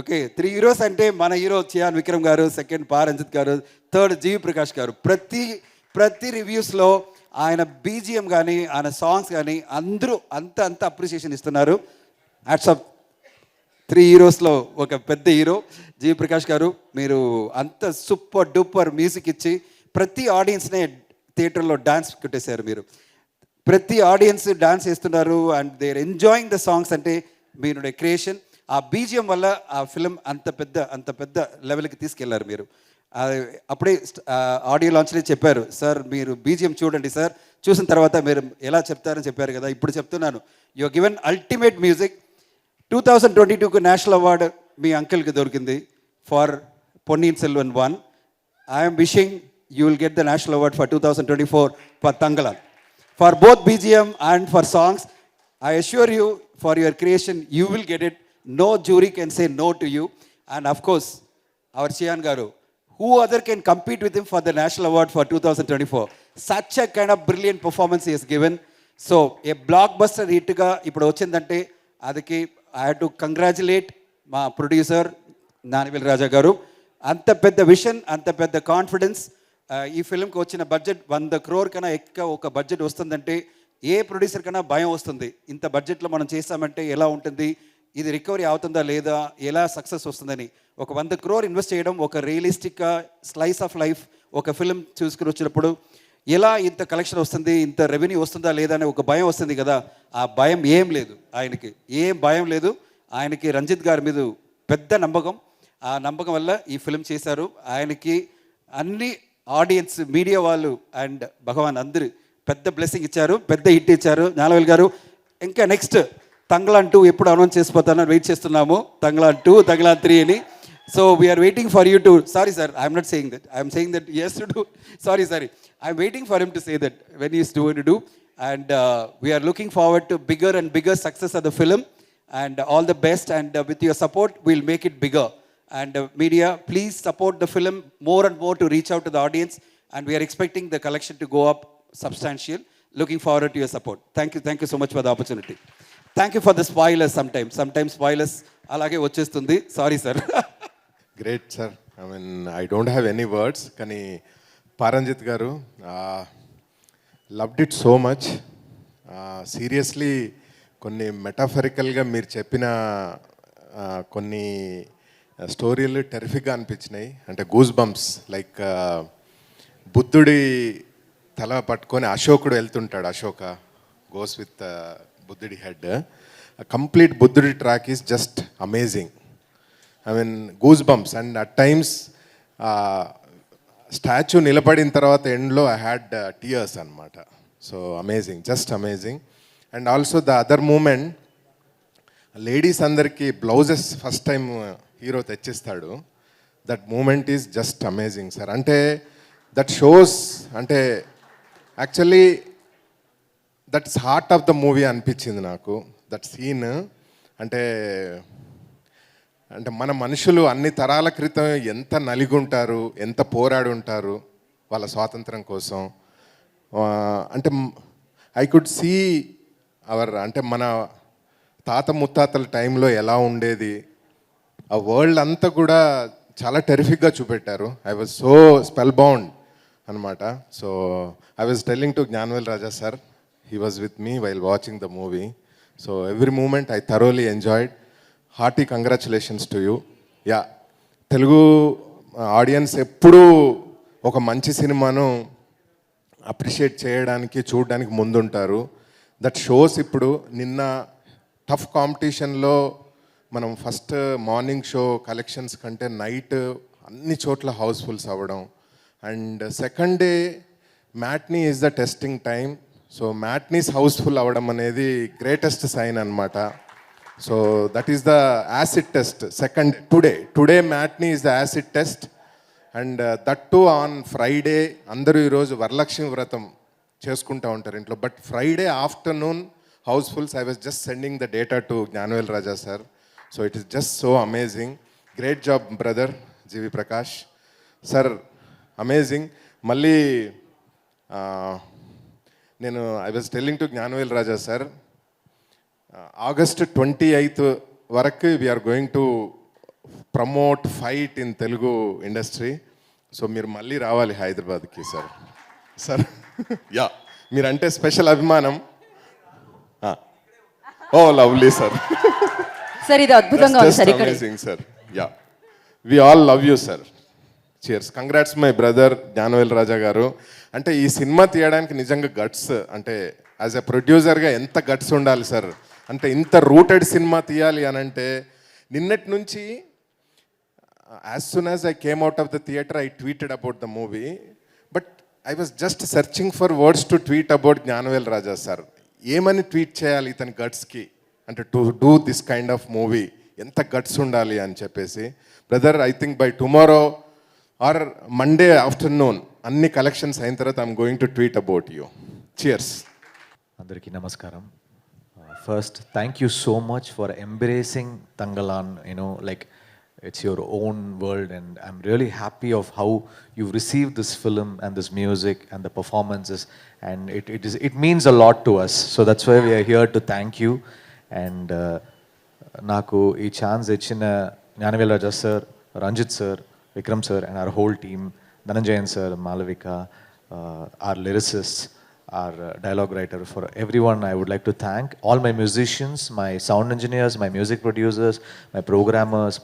ఓకే, 3 heroes అంటే మన హీరో చియాన్ విక్రమ్ గారు, సెకండ్ రంజిత్ గారు, థర్డ్ జీవి ప్రకాష్ గారు. ప్రతి రివ్యూస్లో ఆయన బీజిఎం కానీ ఆయన సాంగ్స్ కానీ అందరూ అంత అప్రిసియేషన్ ఇస్తున్నారు. హ్యాట్స్ ఆఫ్ 3 heroesలో ఒక పెద్ద హీరో జీవి ప్రకాష్ గారు. మీరు అంత సూపర్ డూపర్ మ్యూజిక్ ఇచ్చి ప్రతి ఆడియన్స్నే థియేటర్లో డాన్స్ కొట్టేశారు. మీరు ప్రతి ఆడియన్స్ డాన్స్ చేస్తున్నారు and they are enjoying the songs. అంటే మీరు క్రియేషన్, ఆ బీజిఎం వల్ల ఆ ఫిలిం అంత పెద్ద లెవెల్కి తీసుకెళ్లారు మీరు. అప్పుడే ఆడియో లాంచ్లో చెప్పారు సార్, మీరు బీజిఎం చూడండి సార్, చూసిన తర్వాత మీరు ఎలా చెప్తారని చెప్పారు కదా. ఇప్పుడు చెప్తున్నాను, యు గివెన్ అల్టిమేట్ మ్యూజిక్. 2022కు నేషనల్ అవార్డు మీ అంకిల్కి దొరికింది for Ponniyin Selvan 1. I'm wishing you will get the national award for 2024 for Thangalaan, for both BGM and for songs. I assure you for your creation you will get it. No jury can say no to you. And of course our Chiyan garu, who other can compete with him for the national award for 2024? Such a kind of brilliant performance he has given. So a blockbuster hit ga ippudu ochindante adiki I have to congratulate ma producer Gnanavel Raja garu. Anta pedda vision, anta pedda confidence. ఈ ఫిల్మ్కి వచ్చిన budget 100 crore కన్నా ఎక్కువ ఒక budget వస్తుందంటే ఏ producer కన్నా భయం వస్తుంది. ఇంత బడ్జెట్లో మనం చేస్తామంటే ఎలా ఉంటుంది, ఇది రికవరీ అవుతుందా లేదా, ఎలా సక్సెస్ వస్తుందని. ఒక 100 crore ఇన్వెస్ట్ చేయడం, ఒక రియలిస్టిక్గా స్లైస్ ఆఫ్ లైఫ్ ఒక ఫిల్మ్ చూసుకుని వచ్చినప్పుడు ఎలా ఇంత కలెక్షన్ వస్తుంది, ఇంత రెవెన్యూ వస్తుందా లేదా అని ఒక భయం వస్తుంది కదా. ఆ భయం ఏం లేదు ఆయనకి, ఏం భయం లేదు ఆయనకి. రంజిత్ గారి మీద పెద్ద నమ్మకం, ఆ నమ్మకం వల్ల ఈ ఫిల్మ్ చేశారు. ఆయనకి అన్ని ఆడియన్స్, మీడియా వాళ్ళు అండ్ భగవాన్ అందరూ పెద్ద బ్లెస్సింగ్ ఇచ్చారు, పెద్ద హిట్ ఇచ్చారు. జ్ఞానవేల్ గారు ఇంకా నెక్స్ట్ తంగలాన్ 2 ఎప్పుడు అనౌన్స్ చేసిపోతానని వెయిట్ చేస్తున్నాము. తంగలాన్ 2, తంగలాన్ 3 అని. So we're waiting for you to, sorry sir, I'm not saying that, I'm saying that yes to do, sorry I'm waiting for him to say that when he is going to do, and we are looking forward to bigger and bigger success of the film, and all the best, and with your support we'll make it bigger. And media, please support the film more and more to reach out to the audience, and we are expecting the collection to go up substantial. Looking forward to your support. Thank you so much for the opportunity. Thank you for the spoilers. Sometimes spoilers alage vachestundi, sorry sir. Great sir, I mean I don't have any words, kani Paranjit garu loved it so much. Seriously కొన్ని మెటాఫరికల్గా మీరు చెప్పిన కొన్ని స్టోరీలు టెరిఫిక్గా అనిపించినాయి. అంటే goose bumps, like బుద్ధుడి తల పట్టుకొని అశోకుడు వెళ్తుంటాడు, అశోక గోస్ విత్ బుద్ధుడి హెడ్. కంప్లీట్ బుద్ధుడి track is just amazing. I mean goosebumps. And at times statue నిలబడిన తర్వాత ఎండ్లో ఐ హ్యాడ్ టీయర్స్ అనమాట. So amazing, just amazing. And also the other moment, ladies అందరికీ బ్లౌజెస్ ఫస్ట్ టైం హీరో తెచ్చిస్తాడు. That moment is just amazing sir. అంటే that shows, అంటే actually that's heart of the movie అనిపించింది నాకు that scene. అంటే అంటే మన మనుషులు అన్ని తరాల క్రితం ఎంత నలిగుంటారు, ఎంత పోరాడి ఉంటారు వాళ్ళ స్వాతంత్రం కోసం. అంటే ఐ కుడ్ సీ అవర్, అంటే మన తాత ముత్తాతల టైంలో ఎలా ఉండేది, ఆ వరల్డ్ అంతా కూడా చాలా టెరిఫిక్గా చూపెట్టారు. I was so spellbound అనమాట. So I was telling to Gnanavel Raja sir, he was with me while watching the movie. So every moment I thoroughly enjoyed. Hearty congratulations to you. Yeah, Telugu audience ఎప్పుడూ ఒక మంచి సినిమాను appreciate చేయడానికి, చూడడానికి ముందుంటారు. That shows ఇప్పుడు నిన్న టఫ్ కాంపిటీషన్లో మనం ఫస్ట్ మార్నింగ్ షో కలెక్షన్స్ కంటే నైట్ అన్ని చోట్ల హౌస్ఫుల్స్ అవ్వడం. And second day matinee is the testing time. So matinees houseful అవ్వడం అనేది గ్రేటెస్ట్ సైన్ అనమాట. So that is the acid test. Second today matinee is the acid test. And that too on Friday. అందరూ ఈరోజు వరలక్ష్మి వ్రతం చేసుకుంటూ ఉంటారు ఇంట్లో, but Friday afternoon housefuls. I was just sending the data to Gnanavel Raja sir. So it is just so amazing. Great job brother G V Prakash sir, amazing. మళ్ళీ నేను I was telling to Gnanavel Raja sir, August 28th వరకు we're going to promote fight in Telugu industry. So మీరు మళ్ళీ రావాలి హైదరాబాద్కి sir. Sir yeah, మీరంటే special అభిమానం. Oh lovely sir. Sir ఇది అద్భుతంగా ఉంది సార్. ఇక్కడ amazing sir. Yeah, we all love you sir. Cheers. Congrats my brother Gnanavel Raja garu. అంటే ఈ సినిమా తీయడానికి నిజంగా గట్స్, అంటే యాజ్ ఎ ప్రొడ్యూసర్గా ఎంత గట్స్ ఉండాలి సార్. అంటే ఇంత రూటెడ్ సినిమా తీయాలి అని అంటే, నిన్నటి నుంచి as soon as I came out of the theatre I tweeted about the movie, but I was just searching for words to tweet about Gnanavel Raja sir. ఏమని ట్వీట్ చేయాలి ఇతని గట్స్కి, అంటే to do this kind of movie ఎంత guts ఉండాలి అని చెప్పేసి. Brother, I think by tomorrow or Monday afternoon అన్ని collections అయిన తర్వాత I'm going to tweet about you. Cheers. అందరికీ నమస్కారం. First, thank you so much for embracing Tangalan. Like it's your own world, and I'm really happy of how you've received this film and this music and the performances, and it means a lot to us. So that's why we are here to thank you. And naku ee chance ichina Gnanavel Raja sir, Ranjit sir, Vikram sir, and our whole team, Dhananjayan sir, Malavika, our lyricists, our dialogue writer, for everyone I would like to thank. All my musicians, my sound engineers, my music producers, my programmers,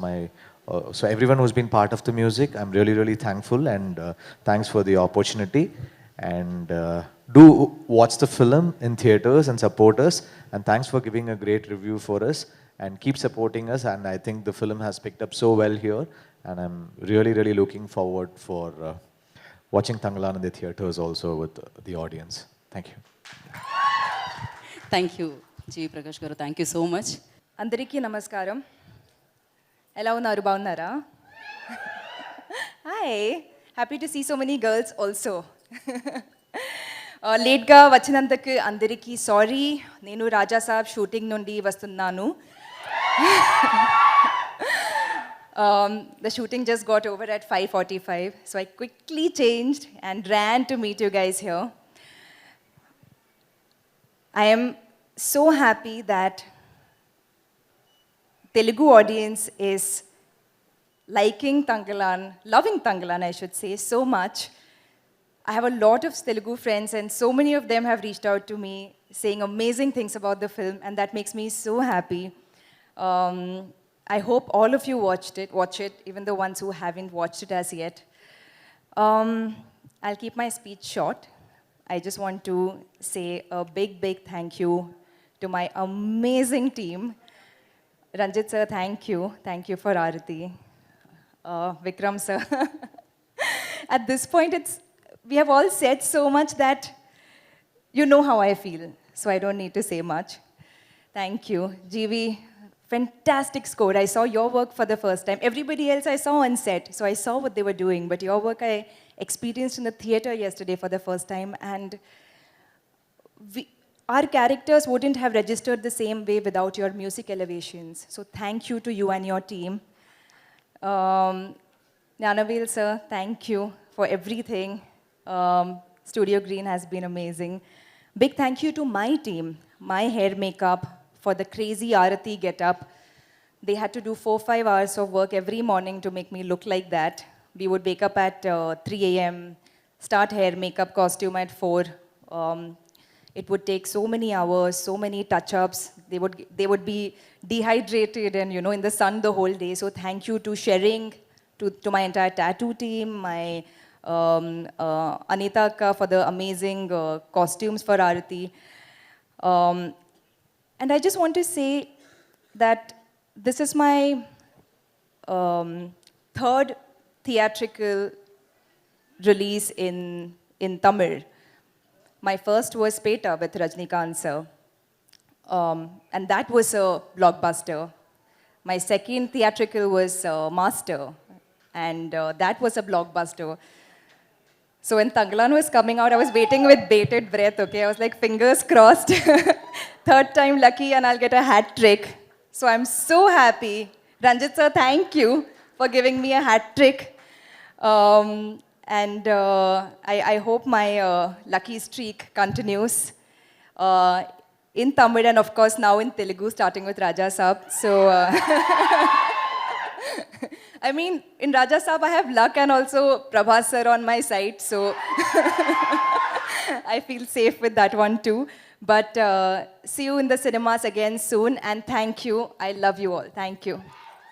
so everyone who's been part of the music, I'm really, really thankful, and thanks for the opportunity. And do watch the film in theaters and support us. And thanks for giving a great review for us, and keep supporting us. And I think the film has picked up so well here, and I'm really, really looking forward for watching Tangalan in the theaters also with the audience. Thank you. Thank you G Prakash garu, thank you so much. అందరికీ నమస్కారం. ఎలా ఉన్నారు, బాగున్నారా? Hi, happy to see so many girls also. లేట్గా వచ్చినందుకు అందరికీ sorry. నేను రాజా సాబ్ shooting నుండి వస్తున్నాను. The shooting just got over at 5:45, so I quickly changed and ran to meet you guys here. I am so happy that Telugu audience is liking Tangalan, loving Tangalan, I should say, so much. I have a lot of Telugu friends, and so many of them have reached out to me saying amazing things about the film, and that makes me so happy. I hope all of you watch it, even the ones who haven't watched it as yet. I'll keep my speech short. I just want to say a big, big thank you to my amazing team. Ranjit sir, thank you. Thank you for Aarati. Vikram sir. At this point, we have all said so much that you know how I feel, so I don't need to say much. Thank you. GV, fantastic score. I saw your work for the first time. Everybody else I saw on set, so I saw what they were doing, but your work I experienced in the theater yesterday for the first time, and our characters wouldn't have registered the same way without your music elevations. So thank you to you and your team. Nanavel sir, thank you for everything. Studio Green has been amazing. Big thank you to my team, my hair makeup, for the crazy Aarati get-up. They had to do 4-5 hours of work every morning to make me look like that. We would wake up at 3 a.m., start hair, makeup, costume at 4. It would take so many hours, so many touch-ups. They would be dehydrated and, in the sun the whole day. So thank you to Shering, to my entire tattoo team, my Anita Akka for the amazing costumes for Aarati. And I just want to say that this is my third theatrical release in Tamil. My first was Peta with Rajnikant sir, and that was a blockbuster. My second theatrical was Master, and that was a blockbuster. So when Tangalan was coming out, I was waiting with bated breath, okay? I was like, fingers crossed. Third time lucky and I'll get a hat trick. So I'm so happy. Ranjit sir, thank you for giving me a hat trick. And I hope my lucky streak continues in Tamil and of course now in Telugu, starting with Raja Saab. So, I mean, in Raja Saab I have luck and also Prabhas sir on my side, so I feel safe with that one too. But see you in the cinemas again soon, and thank you. I love you all. Thank you.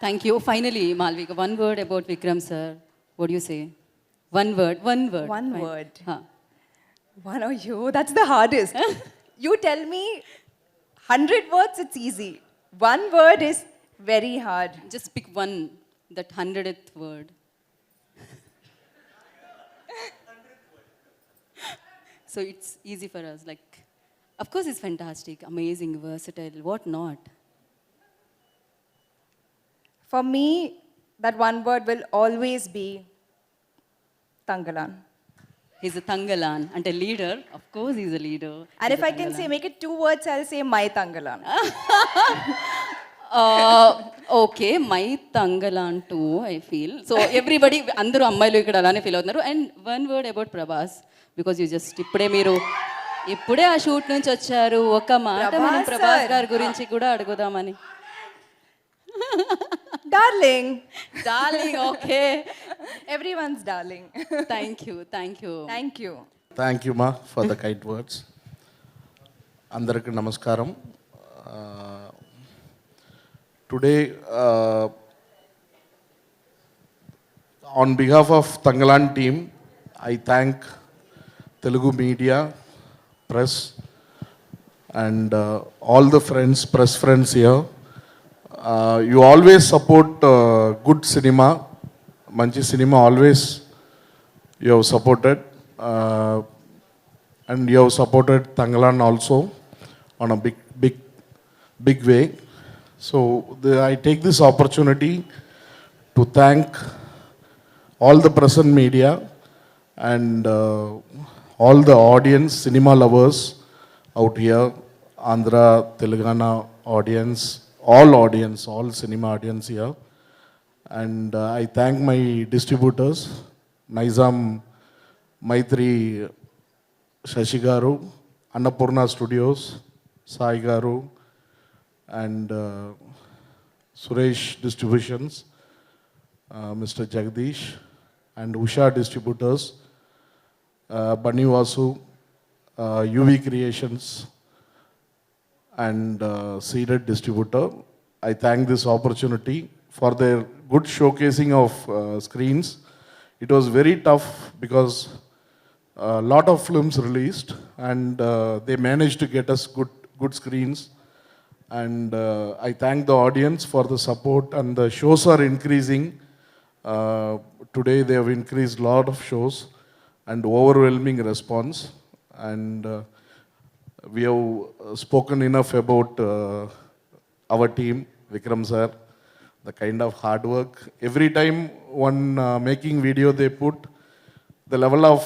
Thank you. Finally Malvika, one word about Vikram sir. What you say? One word. One Fine. word. One of you, that's the hardest. You tell me 100 words, it's easy. One word is very hard. Just pick one, that 100th word. So it's easy for us. Like, of course, it's fantastic, amazing, versatile. What not? For me, that one word will always be Tangalan. He's a Tangalan and a leader. Of course, he's a leader. And if I can say, make it 2 words, I'll say my Tangalan. Okay, my Thangalaan two I feel. So everybody, అందరూ అమ్మాయిలు ఇక్కడ అలానే feel అవుతున్నారు. And one word about Prabhas, because you just ఇప్పుడే ఆ shoot నుంచి వచ్చారు. ఒక మాట మనం ప్రభాస్ గారి గురించి కూడా అడుగుదామని. Darling. Darling, okay. Everyone's darling. Thank you. Thank you. Thank you, Ma, for the kind words. అందరికీ నమస్కారం. Today on behalf of Tangalan team, I thank Telugu media, press, and all the friends, press friends here. You always support good cinema, manchi cinema always you have supported, and you have supported Tangalan also on a big way. So I take this opportunity to thank all the present media and all the audience, cinema lovers out here, Andhra, Telangana audience, all cinema audience here. And I thank my distributors, Nizam, Maitri, Shashi Garu, Annapurna Studios, Sai Garu, and Suresh Distributions, Mr. Jagdish, and Usha Distributors, Bunny Vasu, UV Creations, and Seeded Distributor. I thank this opportunity for their good showcasing of screens. It was very tough because a lot of films released, and they managed to get us good screens. And I thank the audience for the support, and the shows are increasing. Today they have increased a lot of shows and overwhelming response, and we have spoken enough about our team, Vikram sir, the kind of hard work. Every time one making video they put, the level of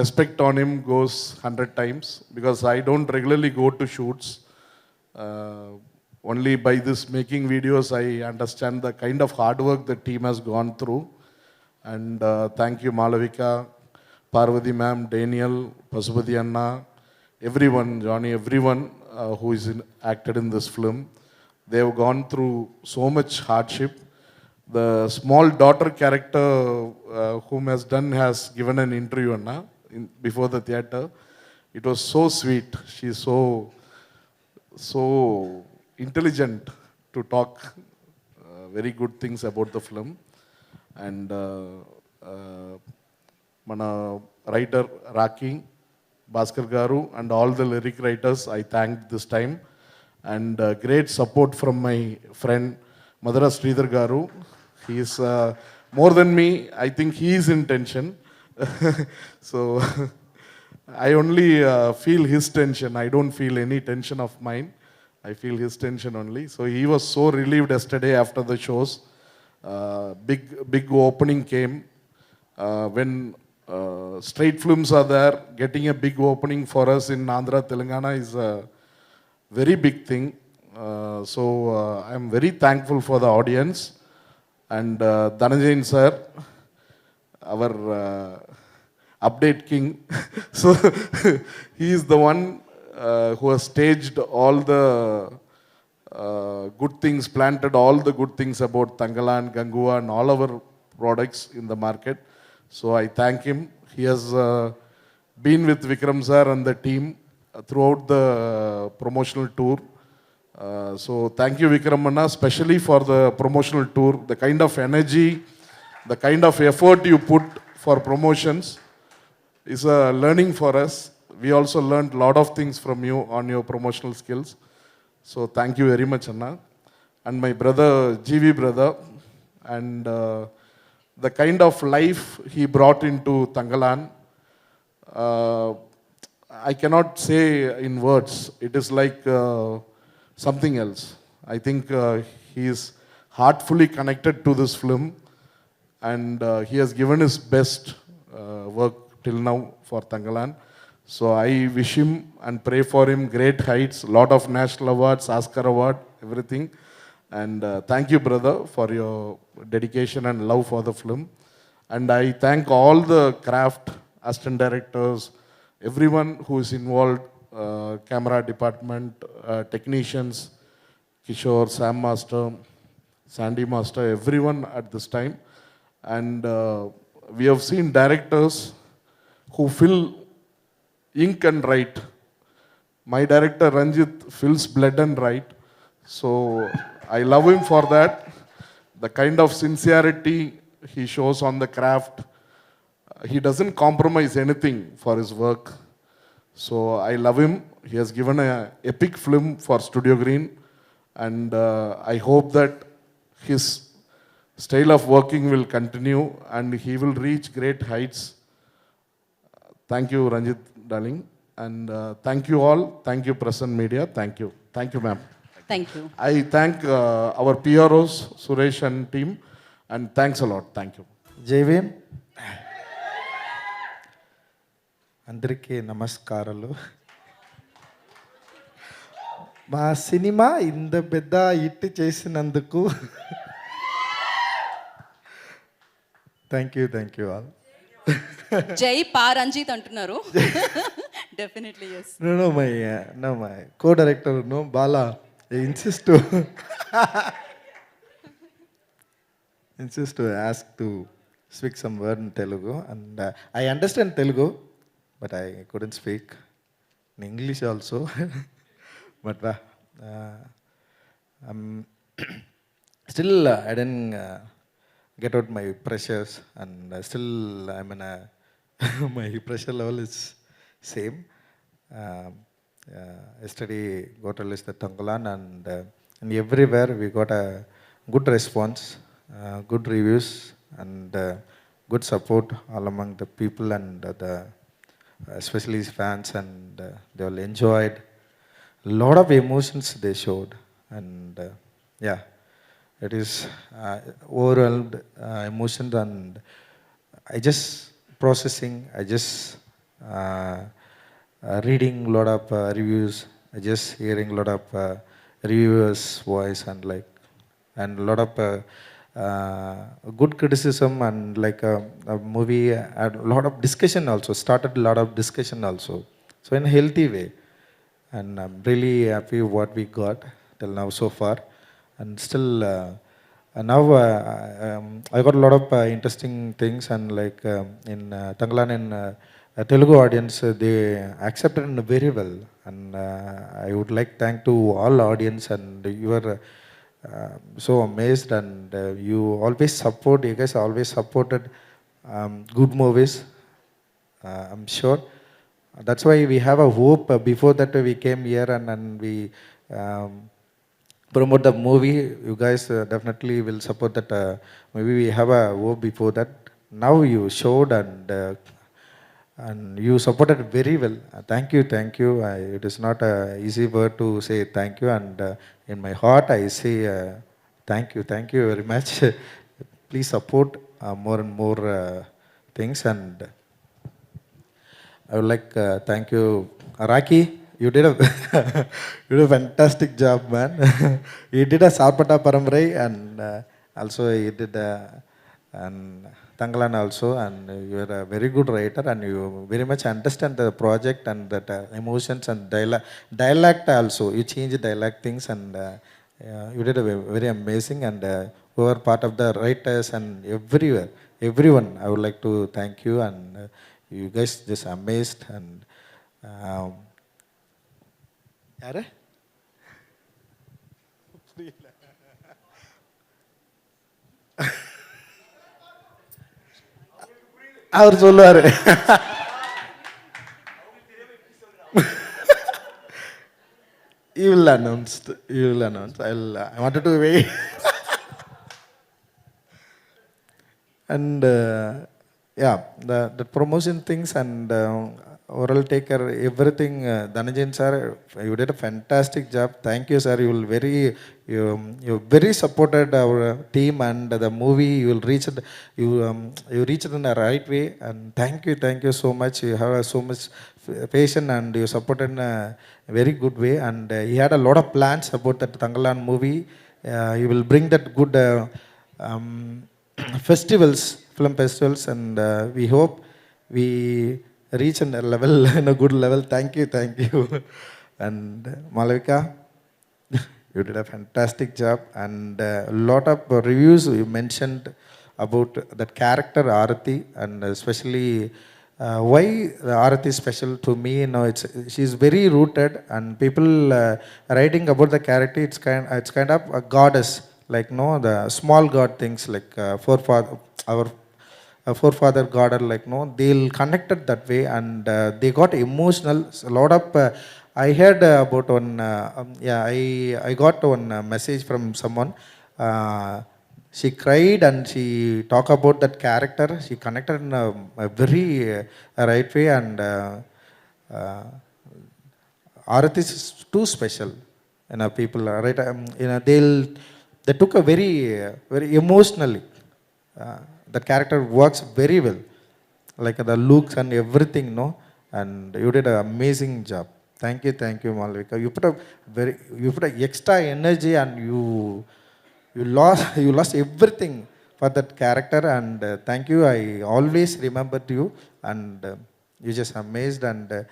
respect on him goes 100 times, because I don't regularly go to shoots. Only by this making videos I understand the kind of hard work the team has gone through. And thank you Malavika, Parvati ma'am, Daniel, Pasupati Anna, everyone, Johnny, everyone who is acted in this film. They have gone through so much hardship. The small daughter character whom has given an interview Anna before the theater. It was so sweet. She is so intelligent to talk very good things about the film. And mana writer Raki, Bhaskar Garu, and all the lyric writers I thank this time. And great support from my friend Madara Sridhar Garu. He is more than me. I think he is in tension. So I only feel his tension. I don't feel any tension of mine. I feel his tension only. So he was so relieved yesterday after the shows. Big opening came. When straight films are there, getting a big opening for us in Andhra, Telangana is a very big thing. So I am very thankful for the audience. And Dhanajayan sir, our update king. So he is the one who has staged all the good things, planted all the good things about Tangalan, Gangua, and all our products in the market. So I thank him. He has been with Vikram sir and the team throughout the promotional tour. So thank you Vikram Anna, especially for the promotional tour. The kind of energy, the kind of effort you put for promotions is a learning for us. We also learned a lot of things from you on your promotional skills. So thank you very much, Anna. And my brother, GV brother, and the kind of life he brought into Tangalan, I cannot say in words. It is like something else. I think he is heartfully connected to this film, and he has given his best work till now for Tangalan. So I wish him and pray for him great heights, lot of national awards, Oscar award, everything. And thank you, brother, for your dedication and love for the film. And I thank all the craft, assistant directors, everyone who is involved, camera department, technicians, Kishore, Sam Master, Sandy Master, everyone at this time. And we have seen directors who fill ink and write My director Ranjit feels blood and right. So I love him for that. The kind of sincerity he shows on the craft. He doesn't compromise anything for his work. So I love him. He has given a epic film for Studio Green, and I hope that his style of working will continue and he will reach great heights. Thank you, Ranjit, darling. And thank you all. Thank you, press and media. Thank you. Thank you, ma'am. Thank you. I thank our PROs, Suresh and team. And thanks a lot. Thank you. జైవీం అందరికీ నమస్కారాలు. మా cinema ఇంత పెద్ద hit చేసినందుకు thank you all. జై పా రంజిత్ అంటున్నారు. Definitely yes. No, my co-director, no, Bala, insist to ask to speak some word in Telugu, and I understand Telugu, but I couldn't speak in English also. But I'm still I didn't get out my pressures, and still I'm in a my pressure level is same. Yesterday got released the Tangalan, and everywhere we got a good response, good reviews, and good support all among the people, and the especially his fans, and they all enjoyed. A lot of emotions they showed, and yeah, it is overwhelmed emotions, and I just processing, I just reading a lot of reviews, I just hearing a lot of reviewers' voice, and a lot of good criticism, and like a movie, and a lot of discussion also, started a lot of discussion also, so in a healthy way, and I'm really happy what we got till now so far, and still now I got a lot of interesting things, and like in Tangalan, in Telugu audience, they accepted it very well, and I would like thank to all audience, and you are so amazed, and you guys always supported good movies. I'm sure that's why we have a hope. Before that we came here, and we promote the movie. You guys definitely will support that. Maybe we have a hope before that. Now you showed, and you supported very well. Thank you. It is not a easy word to say thank you, and in my heart I say thank you very much. Please support more and more things, and I would like thank you, Raki. You did a fantastic job, man. You did a Sarpata Paramrai, and also you did and Tangalan also, and you are a very good writer, and you very much understand the project, and that emotions and dialect also. You change dialect things, and you did a very amazing, and who are part of the writers and everyone. I would like to thank you, and you guys just amazed, and யாரு அவர் சொல்லுவாரு. You will announce. I wanted to wait. And yeah, the promotion things, and oral taker, everything. Dhananjayan sir, you did a fantastic job. Thank you, sir. You very supported our team, and the movie you will reach it. You reached it in the right way, and thank you so much. You have so much patience, and you supported in a very good way. And he had a lot of plans about that Tangalan movie. You will bring that good film festivals, and we hope we reach in a good level. Thank you. And Malavika, you did a fantastic job, and a lot of reviews you mentioned about that character Arati, and especially why the Arati is special to me, she's very rooted, and people writing about the character, it's kind of a goddess, like the small god things, like forefather, our forefather god, are like they'll connected that way, and they got emotional. A lot of I heard about one, I got one message from someone. She cried and she talked about that character. She connected in a very right way, and Arati is too special. People, right? They took a very emotionally. The character works very well, like the looks and everything, and you did an amazing job. Thank you, Malavika. You put a extra energy, and you lost everything for that character, and thank you. I always remembered you, and you just amazed, and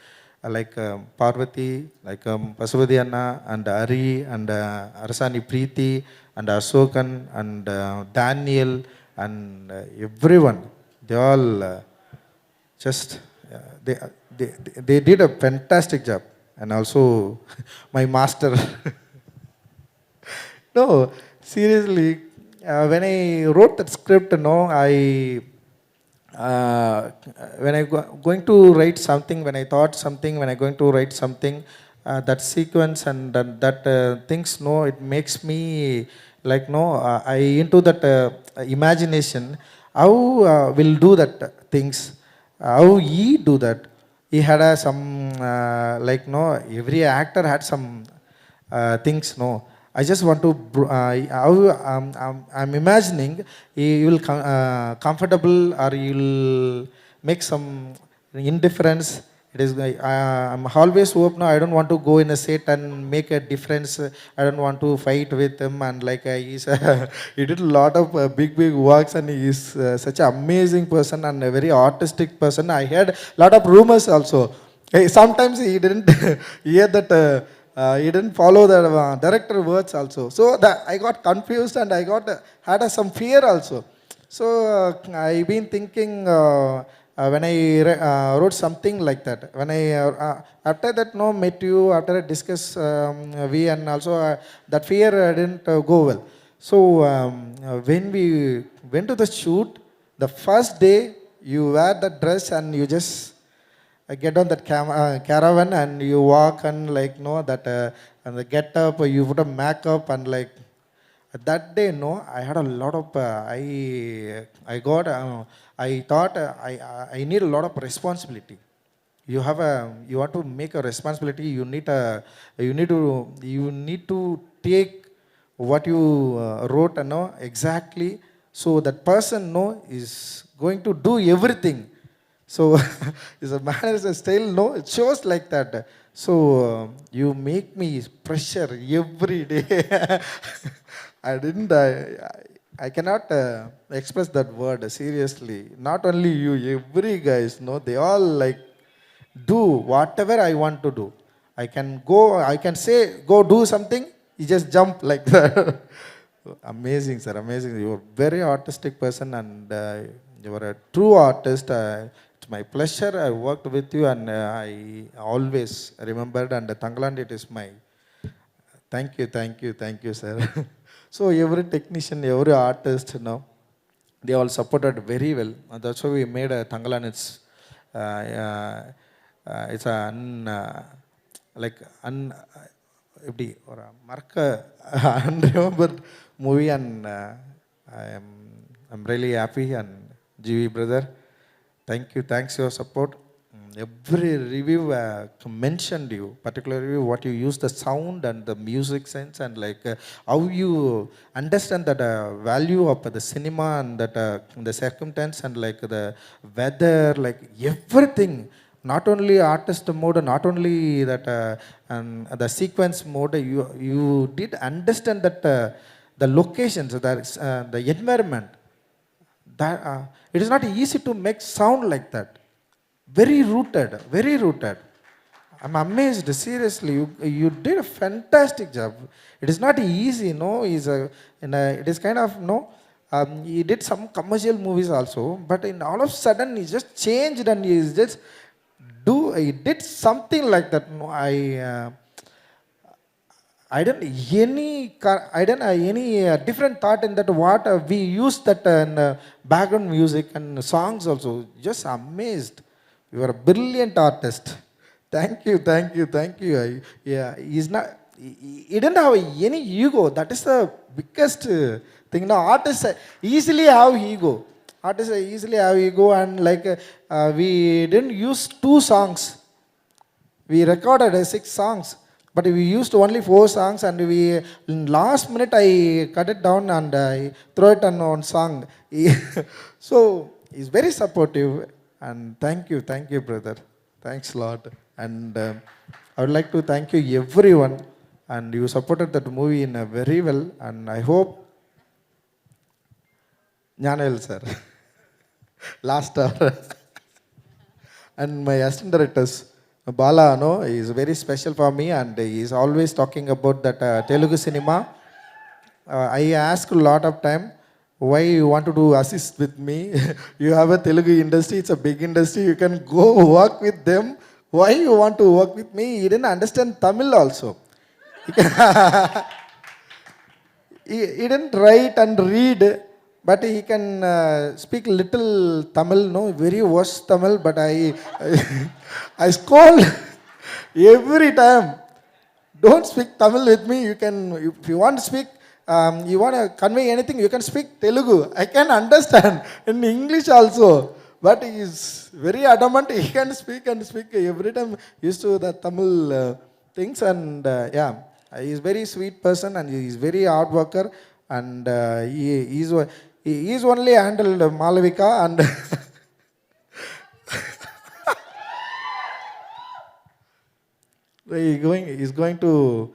like Parvati, like Pasupati Anna, and Ari, and Arasani Preeti, and Ashokan, and Daniel, and everyone. They all just they did a fantastic job, and also my master. No, seriously, when I wrote that script, when I going to write something, when I thought something, when I going to write something, that sequence and that things, it makes me like, I into that imagination, how will do that things, how he do that. He had some like, every actor had some things, I just want to, I'm imagining you will comfortable, or you will make some indifference. It is, I'm always hope, I don't want to go in a set and make a difference. I don't want to fight with him, and like he did a lot of big works, and he is such an amazing person and a very artistic person. I heard a lot of rumors also. Sometimes he didn't hear that. He didn't follow the director words also. So I got confused, and I had some fear also. So I've been thinking when I wrote something like that. When I after that met you, after I discussed and also that fear didn't go well. So when we went to the shoot, the first day you wear the dress and you just get on that caravan and you walk, and like that and the get up, you put a makeup, and like that day I had a lot of I thought I need a lot of responsibility. You want to make a responsibility, you need to take what you wrote exactly, so that person is going to do everything. So it's a manner, it's a style, it shows like that. So you make me pressure every day. I cannot express that word, seriously. Not only you, every guys, they all like do whatever I want to do. I can say, go do something, you just jump like that. Amazing, sir, amazing. You're a very artistic person, and you are a true artist. It's my pleasure. I worked with you, and I always remembered, and Tangaland, it is my thank you, sir. So every technician, every artist, they all supported very well. And that's why we made a Tangaland. It's unremembered movie, and I'm really happy. And GV brother, thanks for your support. Every review mentioned you, particularly what you use the sound and the music sense, and like how you understand that value of the cinema, and that the circumstance, and like the weather, like everything. Not only artist mode, not only that and the sequence mode. You did understand that the locations, the environment. That it is not easy to make sound like that. Very rooted, very rooted. I'm amazed, seriously. You did a fantastic job. It is not easy, it is kind of He did some commercial movies also, but in all of a sudden he just changed and he did something like that. No, I don't I don't have any different thought in that. What we use that in background music and songs also. Just amazed. You are a brilliant artist. Thank you, thank you, thank you. Yeah, he's not. He didn't have any ego. That is the biggest thing. Now artists easily have ego. Artists easily have ego, and like we didn't use 2 songs. We recorded 6 songs, but we used only 4 songs, and we last minute I cut it down and I throw it on one song. So he's very supportive, and thank you, brother. Thanks a lot, and I would like to thank you everyone, and you supported that movie in a very well, and I hope Nyanel sir, last hour, and my assistant directors. Bala, no, is very special for me, and he is always talking about that Telugu cinema. I ask a lot of time, why you want to do assist with me? You have a Telugu industry, it's a big industry, you can go work with them. Why you want to work with me? He didn't understand Tamil also. He didn't write and read, but he can speak little Tamil, no, very worse Tamil, but I scold every time. Don't speak Tamil with me. You can, if you want to speak, you want to convey anything, you can speak Telugu. I can understand in English also, but he is very adamant. He can speak and speak every time used to the Tamil things, and yeah, he is very sweet person, and he is very hard worker, and he is only handled Malavika and he's going to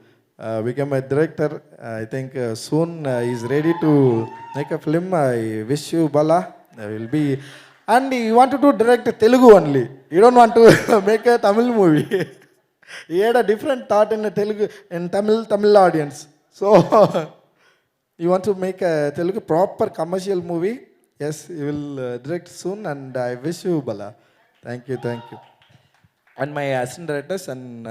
become a director. I think soon he's ready to make a film. I wish you Bala. Will be, and you want to do direct Telugu only. You don't want to make a Tamil movie. He had a different thought in Telugu, in Tamil audience. So you want to make a Telugu proper commercial movie? Yes, you will direct soon, and I wish you Bala. Thank you, thank you. And my assistant directors and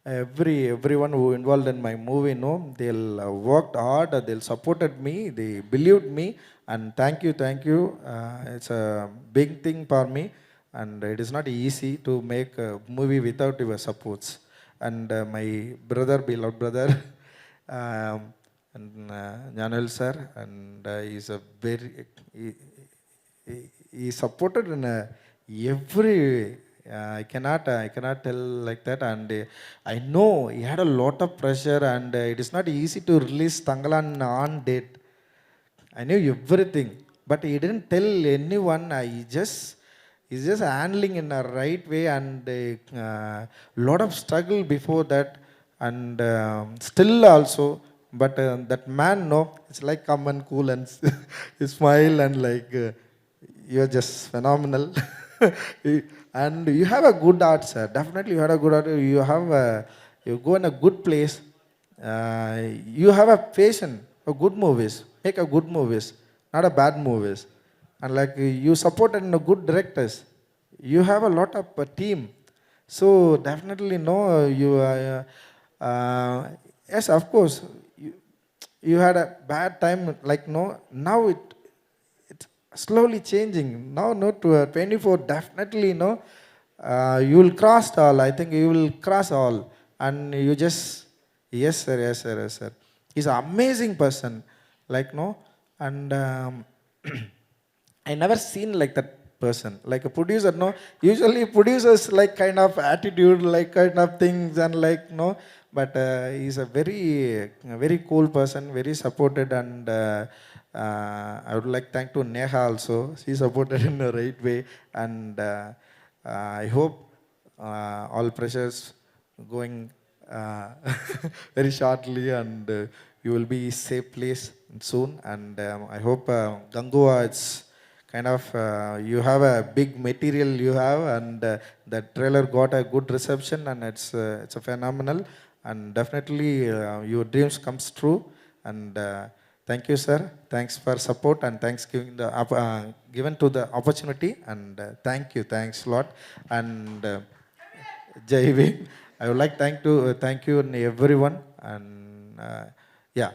everyone who involved in my movie, no, they'll worked hard, they'll supported me, they believed me, and thank you, thank you. It's a big thing for me, and it is not easy to make a movie without your supports. And my brother, beloved brother, and Nyanel sir, and he's a very he supported in every. I cannot tell like that, and I know he had a lot of pressure, and it is not easy to release Tangalan on date. I knew everything, but he didn't tell anyone. He's just handling in a right way, and lot of struggle before that, and still also. But that man, no, it's like come and cool and you smile, and like you're just phenomenal. And you have a good art, sir. Definitely you have a good art. You go in a good place. You have a passion for good movies. Make a good movies, not a bad movies. And like you supported in a good directors. You have a lot of team. So definitely no, you yes, of course. You had a bad time, like no. Now it's slowly changing. Now no, to 24 definitely no. You will cross all. I think you will cross all, and you just yes sir, yes sir, yes sir. He's an amazing person, like no, and I never seen like that person, like a producer. No, usually producers like kind of attitude, like kind of things, and like no. But he's a very cool person, very supported, and I would like thank to Neha also. She supported in the right way, and I hope all pressures going very shortly, and you will be safe place soon. And I hope Gangua, it's kind of you have a big material you have, and the trailer got a good reception, and it's a phenomenal. And definitely your dreams comes true, and Thank you, sir. Thanks for support and thanks given to the opportunity, and thanks a lot. And Jai Bhim. I would like thank you and everyone, and yeah.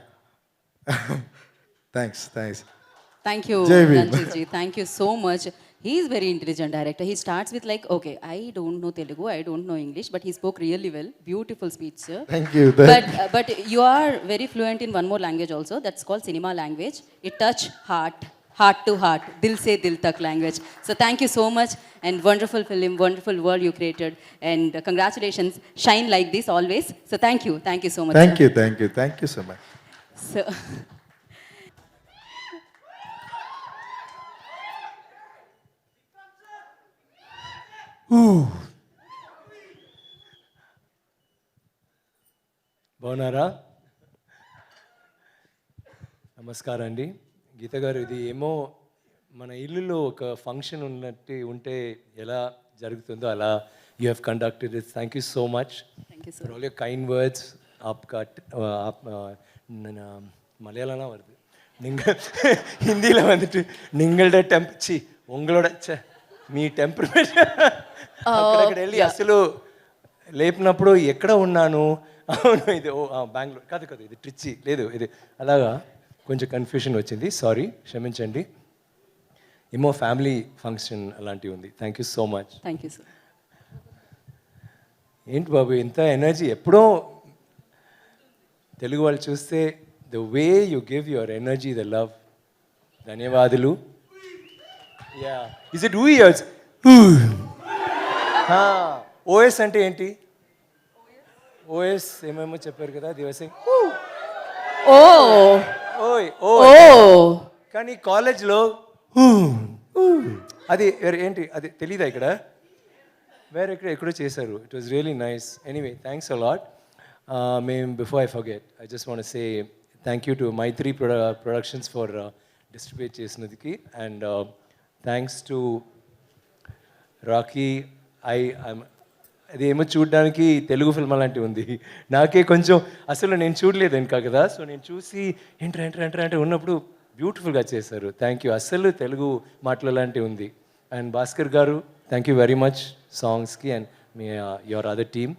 Thanks. Thank you, Jai Bhim. Ranjit ji. Thank you so much. He is very intelligent director. He starts with like, okay, I don't know Telugu, I don't know English, but he spoke really well. Beautiful speech, sir. Thank you. But you are very fluent in one more language also. That's called cinema language. It touch heart to heart, dil se dil tak language. So thank you so much, and wonderful film, wonderful world you created, and congratulations. Shine like this always. So thank you so much. Thank sir. you. Thank you so much. So. బాగున్నారా? నమస్కారం అండి. గీత గారు, ఇది ఏమో మన ఇల్లులో ఒక function ఉన్నట్టు ఉంటే ఎలా జరుగుతుందో అలా you have conducted it. Thank you so much for all your kind words. மலையாளம்னா வருது, நீங்கள் ஹிந்தியில் வந்துட்டு நீங்களோட சி உங்களோட మీ టెంపర్మెంట్ అక్కడక్కడ వెళ్ళి అసలు లేపినప్పుడు ఎక్కడ ఉన్నాను, అవును ఇది బెంగళూరు కాదు ఇది ట్రిచ్చి లేదు ఇది, అలాగా కొంచెం కన్ఫ్యూషన్ వచ్చింది. సారీ, క్షమించండి. ఏమో ఫ్యామిలీ ఫంక్షన్ అలాంటివి ఉంది. Thank you so much. Thank you sir. ఏంటి బాబు ఇంత ఎనర్జీ? ఎప్పుడో తెలుగు వాళ్ళు చూస్తే the way you give your energy, the love. ధన్యవాదాలు. Yeah, is it years? OS అంటే ఏంటి? ఓఎస్ ఏమేమో చెప్పారు కదా దివసింగ్. ఓయ్ ఓ, కానీ కాలేజ్లో అది ఏంటి అది తెలీదా? ఇక్కడ వేరే ఎక్కడో చేశారు. It was really nice. Anyway, thanks a lot. మేము before I forget, I just want say thank you to Mythri productions for distribute చేసినందుకు, అండ్ థ్యాంక్స్ టు రాకీ. అది ఏమో చూడడానికి తెలుగు ఫిల్మ్ అలాంటివి ఉంది. నాకే కొంచెం అసలు నేను చూడలేదు ఇంకా కదా, సో నేను చూసి ఎంటర్ ఉన్నప్పుడు బ్యూటిఫుల్గా చేశారు. Thank you. అసలు తెలుగు మాటలు అలాంటివి ఉంది. And Bhaskar garu, thank you very much సాంగ్స్కి, అండ్ మీ your other team.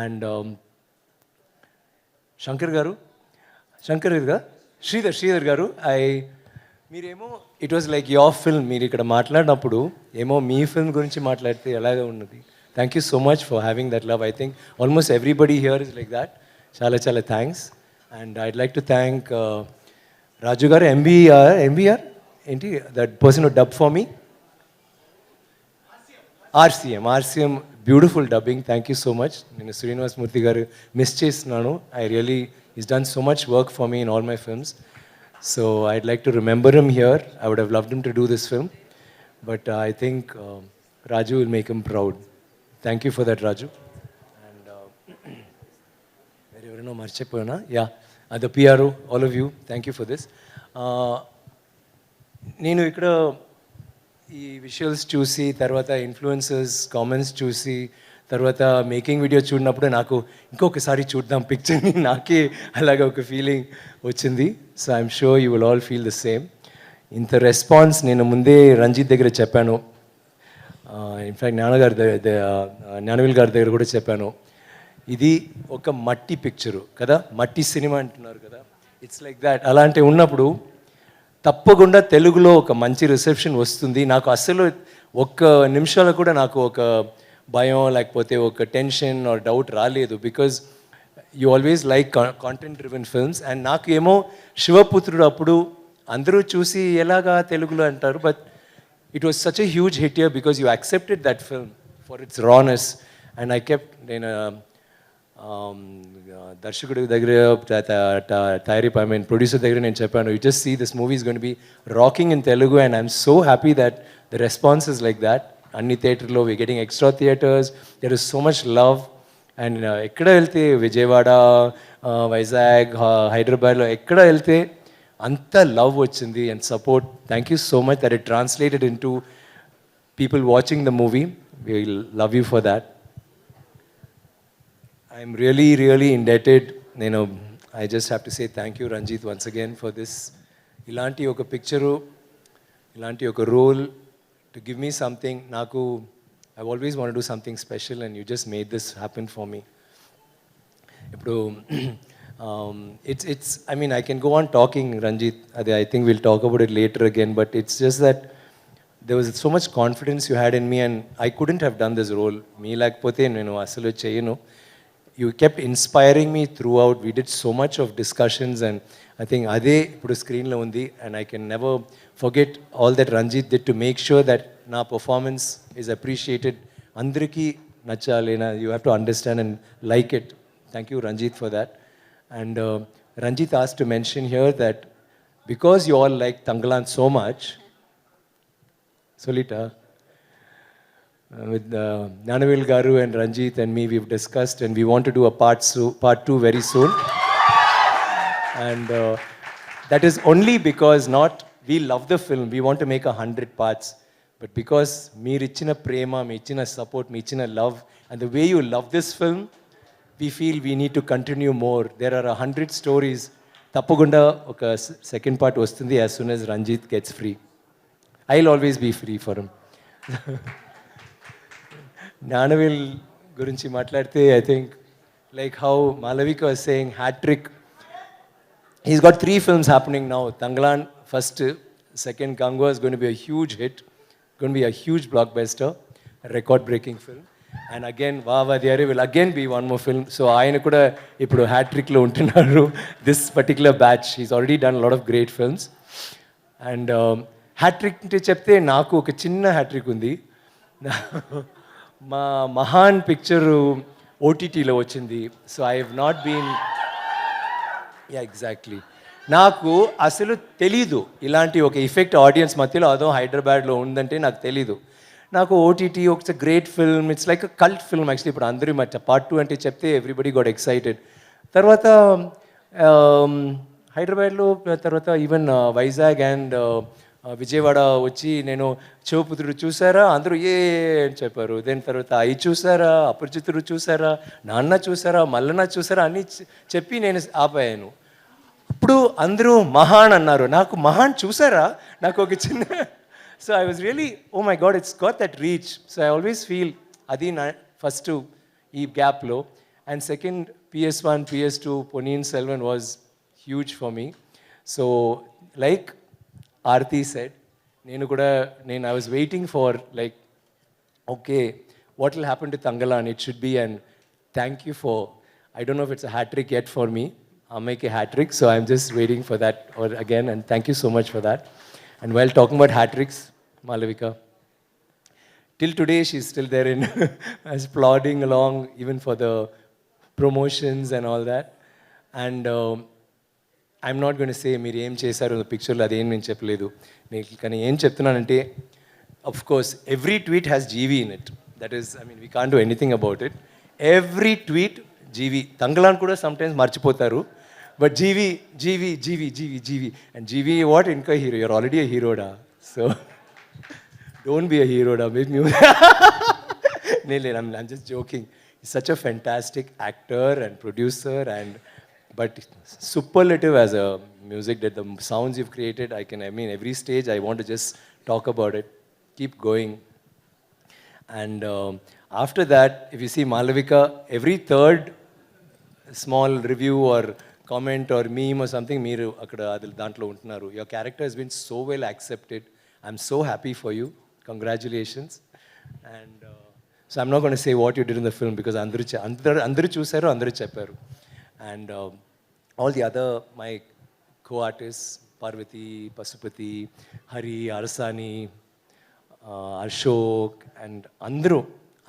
And Sridhar garu, మీరేమో it was like your film. మీరు ఇక్కడ మాట్లాడినప్పుడు ఏమో మీ ఫిల్మ్ గురించి మాట్లాడితే ఎలాగో ఉన్నది. Thank you so much for having that love. I think almost everybody here is like that. చాలా thanks. And I'd like to thank Raju garu, MBR ఏంటి that person who dub for me, RCM beautiful dubbing. Thank you so much. నేను Srinivas Murthy garu miss చేస్తున్నాను. I really is done so much work for me in all my films. So I'd like to remember him here. I would have loved him to do this film, but I think Raju will make him proud. Thank you for that, Raju. And everyone marchepona, yeah, the PRO, all of you, thank you for this. నేను ఇక్కడ ఈ visuals చూసి, తర్వాత influencers comments చూసి, తర్వాత making video చూడినప్పుడు నాకు ఇంకొకసారి చూద్దాం పిక్చర్ని, నాకే అలాగే ఒక ఫీలింగ్ వచ్చింది. So I'm sure you will all feel the same. ఇంత రెస్పాన్స్ నేను ముందే రంజిత్ దగ్గర చెప్పాను, ఇన్ఫ్యాక్ట్ జ్ఞానవేల్ గారి దగ్గర కూడా చెప్పాను. ఇది ఒక మట్టి పిక్చరు కదా, మట్టి సినిమా అంటున్నారు కదా, ఇట్స్ లైక్ దాట్. అలాంటి ఉన్నప్పుడు తప్పకుండా తెలుగులో ఒక మంచి రిసెప్షన్ వస్తుంది. నాకు అసలు ఒక్క నిమిషాలు కూడా నాకు ఒక భయం లేకపోతే ఒక టెన్షన్ ఆర్ డౌట్ రాలేదు, because you always like content driven films. And నాకు ఏమో శివపుత్రుడు అప్పుడు అందరూ చూసి ఎలాగా తెలుగులో అంటారు, but it was such a huge hit here because you accepted that film for its rawness. And I kept, నేను దర్శకుడి దగ్గర తయారీ ప్రొడ్యూసర్ దగ్గర నేను చెప్పాను, you just see this movie is going be rocking in Telugu. And I'm so happy that the response is like that. అన్ని థియేటర్లో we getting extra theatres, there is so much love. And ఎక్కడ వెళ్తే విజయవాడ, వైజాగ్, హైదరాబాద్లో ఎక్కడ వెళ్తే అంత లవ్ వచ్చింది and support. Thank you so much that it translated in to people watching the movie. We love you for that. I'm really indebted. నేను I just have to say thank you, Ranjit, once again for this. Ilanti oka picture, ilanti oka role, to give me something. Naku, I've always wanted to do something special, and you just made this happen for me. ఇప్పుడు it's I mean, I can go on talking, Ranjit. I think we'll talk about it later again, but it's just that there was so much confidence you had in me, and I couldn't have done this role. Me lekapothe nenu asalu cheyanu. You kept inspiring me throughout. We did so much of discussions, and I think ade ippudu screen lo undi, and I can never forget all that Ranjit did to make sure that na performance is appreciated. Andariki nachalena, you have to understand and like it. Thank you, Ranjit, for that. And Ranjit asked to mention here that because you all like Tangalan so much, Solita, with Nanavil Garu and Ranjit and me, we've discussed, and we want to do a part 2 very soon. And that is only because not we love the film, we want to make 100 parts, but because meer ichina prema, mee ichina support, mee ichina love, and the way you love this film, we feel we need to continue more. There are 100 stories. Tappagunda oka second part vastundi as soon as Ranjit gets free. I'll always be free for him. Nanavil gurinchi matladte, I think, like how Malavika was saying, hat-trick. He's got 3 films happening now. Tangalan first, second Gangwa is going to be a huge hit, going to be a huge blockbuster, a record-breaking film. And again, Vava Diyare will again be one more film. So ayana kuda ippudu hat-trick lo untunnaru. This particular batch, he's already done a lot of great films. And hat-trick ante chepte naaku oka chinna hat-trick undi. Ma Mahan picture OTT lo vachindi. So I have not been... Yeah, exactly. నాకు అసలు తెలీదు ఇలాంటి ఒక effect audience మధ్యలో అదో హైదరాబాద్లో ఉందంటే నాకు తెలీదు. నాకు ఓటీటీ ఒక great film, it's like a cult film actually. ఇప్పుడు అందరూ పార్ట్ 2 అంటే చెప్తే ఎవ్రీబడి గోట్ ఎక్సైటెడ్. తర్వాత హైదరాబాద్లో, తర్వాత ఈవెన్ వైజాగ్ అండ్ విజయవాడ వచ్చి నేను శివపుత్రుడు చూసారా, అందరూ ఏ అని చెప్పారు. దెన్ తర్వాత అయి చూసారా, అపరిచితుడు చూసారా, నాన్న చూసారా, మల్లన్న చూసారా అని చెప్పి నేను ఆపాను. ఇప్పుడు అందరూ మహాన్ అన్నారు. నాకు మహాన్ చూసారా, నాకు ఒక చిన్న... so I was really, oh my god, it's got that reach. So I always feel అది నా ఫస్ట్ ఈ గ్యాప్లో. And second PS1, PS2, Ponniyin Selvan was huge for me. So like Aarti said, I was waiting for like, okay, what will happen to Tangalan? It should be, and thank you for, I don't know if it's a hat-trick yet for me. I'll make a hat-trick, so I'm just waiting for that or again, and thank you so much for that. And while talking about hat-tricks, Malavika, till today she's still there in as plodding along even for the promotions and all that. And I'm not going to say మీరు ఏం చేశారు పిక్చర్లో, అదేం నేను చెప్పలేదు. నేను కానీ ఏం చెప్తున్నానంటే, of course every tweet has GV in it. That is, I mean, we can't do anything about it. Every tweet GV. Tangalan kuda sometimes marchipotaru, but GV. And GV what? Inka hero. You're already a hero da. So don't be a hero da. Make me... I'm just joking. He's such a fantastic actor and producer, and but superlative as a music, that the sounds you've created, I mean, every stage I want to just talk about it. Keep going. And after that, if you see Malavika, every third small review or comment or meme or something, మీరు అక్కడ దాంట్లో ఉంటున్నారు. Your character has been so well accepted. I'm so happy for you. Congratulations. And so I'm not going to say what you did in the film because అందరూ చూసారు, అందరూ చెప్పారు. And all the other, my co-artists, Parvati, Pasupati, Hari, Arasani, Ashok, and అందరూ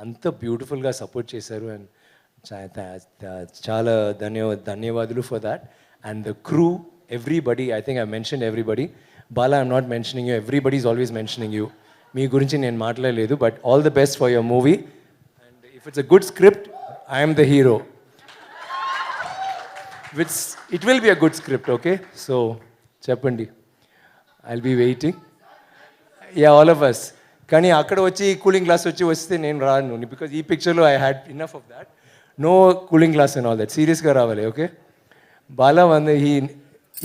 అంత బ్యూటిఫుల్గా support చేశారు. And చాలా ధన్యవాదాలు for that. And the crew, everybody, I think I mention everybody. Bala, I'm not mentioning you, everybody is always mentioning you. మీ గురించి నేను మాట్లాడలేదు, but all the best for your movie. And if it's a good script, I'm the hero. It will be a good script, okay? So, చెప్పండి, I'll be waiting. Yeah, all of us. కానీ అక్కడ వచ్చి cooling glass వస్తే నేను రాను, because ఈ పిక్చర్లో I had enough of that. No cooling glass and all that. సీరియస్గా రావాలి, ఓకే? బాలా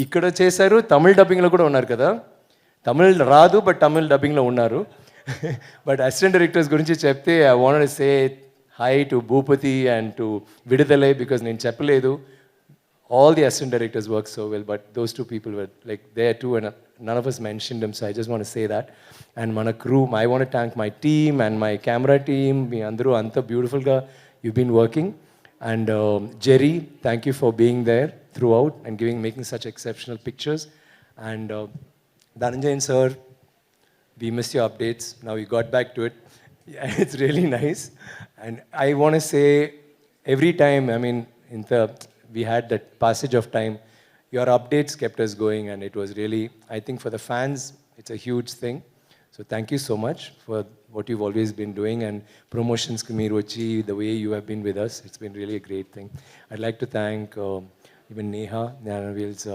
ఇక్కడ చేశారు, తమిళ్ డబ్బింగ్లో కూడా ఉన్నారు కదా. తమిళ్ రాదు బట్ తమిళ్ డబ్బింగ్లో ఉన్నారు. బట్ అసిస్టెంట్ డైరెక్టర్స్ గురించి చెప్తే I want say hi to Bhupathi and to విడుదలై, బికాజ్ నేను చెప్పలేదు. All the assistant directors work so well, but those two people were like there too, and none of us mentioned them, so I just want to say that. And mana crew, I want to thank my team and my camera team. Me andru anta beautiful ga you've been working. And Jerry, thank you for being there throughout and making such exceptional pictures. And Dhananjayan sir, we missed your updates. Now you got back to it. Yeah, it's really nice. And I want to say every time, I mean, we had that passage of time, your updates kept us going, and it was really, I think for the fans, it's a huge thing. So thank you so much for what you've always been doing, and promotions Kamirochi, the way you have been with us, it's been really a great thing. I'd like to thank even Neha, Nanavil's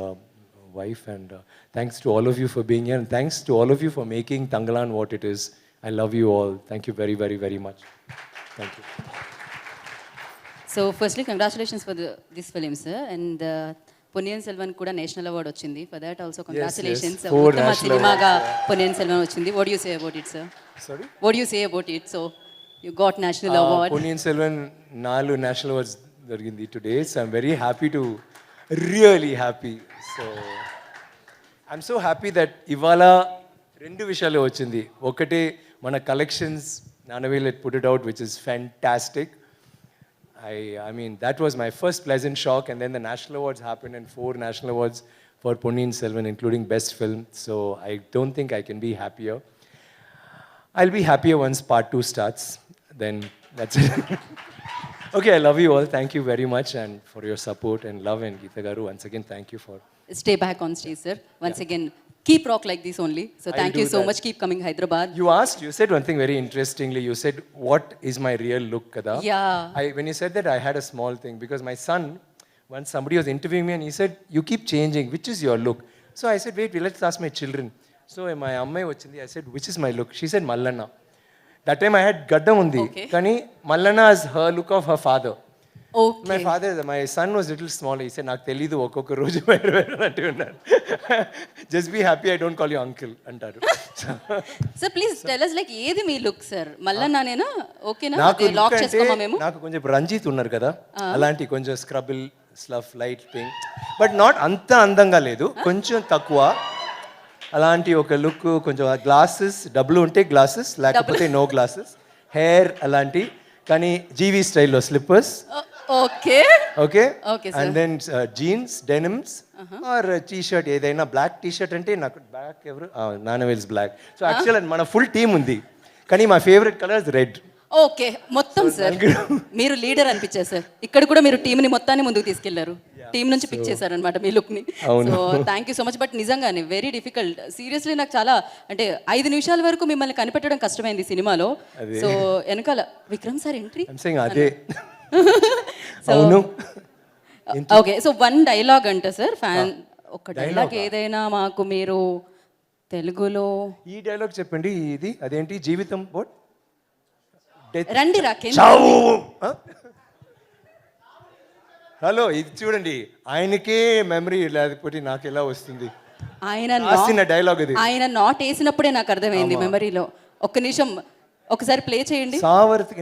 wife, and thanks to all of you for being here, and thanks to all of you for making Tangalan what it is. I love you all. Thank you very, very, very much. Thank you. So firstly congratulations for this film sir. And Ponniyin Selvan కూడా national award వచ్చింది. For that also congratulations. ఉత్తమ సినిమాగా పొన్నియిన్ సెల్వన్ వచ్చింది. What you say about it sir? Sorry? What you say about it? So you got national award. Ponniyin Selvan 4 national awards జరిగింది today. So I'm very happy to, really happy. So I'm so happy that ఇవాళ 2 విషయాలు వచ్చింది. ఒకటి మన collections, నానవేల్ put it out, which is fantastic. I mean, that was my first pleasant shock, and then the national awards happened, and 4 national awards for Ponniyin Selvan, including best film. So I don't think I can be happier. I'll be happier once part 2 starts. Then that's it. Okay, I love you all. Thank you very much, and for your support and love. And Geeta Garu, once again, thank you for. Stay back on stage, sir. Once again, keep rock like this only. So thank you so much. Keep coming Hyderabad. You said one thing very interestingly. You said, what is my real look, kada? Yeah. When you said that, I had a small thing, because my son, once somebody was interviewing me and he said, you keep changing, which is your look? So I said, wait, let's ask my children. So my amma vachindi, I said, which is my look? She said, Mallanna. That time I had gaddam undi. Kani Mallanna is her look of her father. Okay. My son was little small. He said, నాకు తెలీదు ఒక్కొక్క రోజు వేరు వేరు అంటూ ఉన్నారు. Just be happy I don't call you uncle అంటారు. Sir please tell us like ఏది మీ లుక్ సార్? మల్లన్నానేనా? ఓకేనా? లాక్ చేసుకోమా మేము? నాకు కొంచెం రంజిత్ ఉన్నారు కదా, అలాంటి కొంచెం Scrabble స్లఫ్ light pink, but not అంత అందంగా లేదు, కొంచెం తక్కువ. అలాంటి ఒక లుక్. కొంచెం గ్లాసెస్, డబ్బులు ఉంటే గ్లాసెస్, లేకపోతే నో గ్లాసెస్. హెయిర్ అలాంటి, కానీ జీవీ స్టైల్లో slippers. Okay okay. Okay and then jeans, denims or T shirt, ఏదైనా బ్లాక్ టీ షర్ట్ అంటే నాకు బ్లాక్ ఎవరు, నానవేల్స్ బ్లాక్. సో యాక్చువల్ మన ఫుల్ టీమ్ ఉంది, కానీ మా ఫేవరెట్ కలర్ రెడ్. ఓకే మొత్తం సార్ మీరు లీడర్ అనిపించారు సార్. ఇక్కడ కూడా మీరు టీంని మొత్తాన్ని ముందుకు తీసుకెళ్లారు. టీం నుంచి పిక్ చేశారనమాట మీ లుక్ని. So thank you so much. But నిజంగానే వెరీ డిఫికల్ట్. సీరియస్లీ నాకు చాలా, అంటే 5 నిమిషాల వరకు మిమ్మల్ని కనిపెట్టడం కష్టమైంది సినిమాలో. సో వెనకాల విక్రమ్ సార్ ఎంట్రీ. అదే అవును. ఓకే, సో 1 డైలాగ్ అంట సార్. ఫ్యాన్ ఒక డైలాగ్ ఏదైనా మాకు మీరు తెలుగులో. ఈ డైలాగ్ చెప్పండి. ఇది అదేంటి? జీవితం బోట్ రండి రాకే. హలో, ఇది చూడండి, ఆయనకే మెమరీ లేకపోతే నాకు ఎలా వస్తుంది? ఆయన డైలాగ్ ఇది. ఆయన నాట్ వేసినప్పుడే నాకు అర్థమైంది మెమరీలో. ఒక్క నిమిషం ఒకసారి ప్లే చేయండి. సావర్తి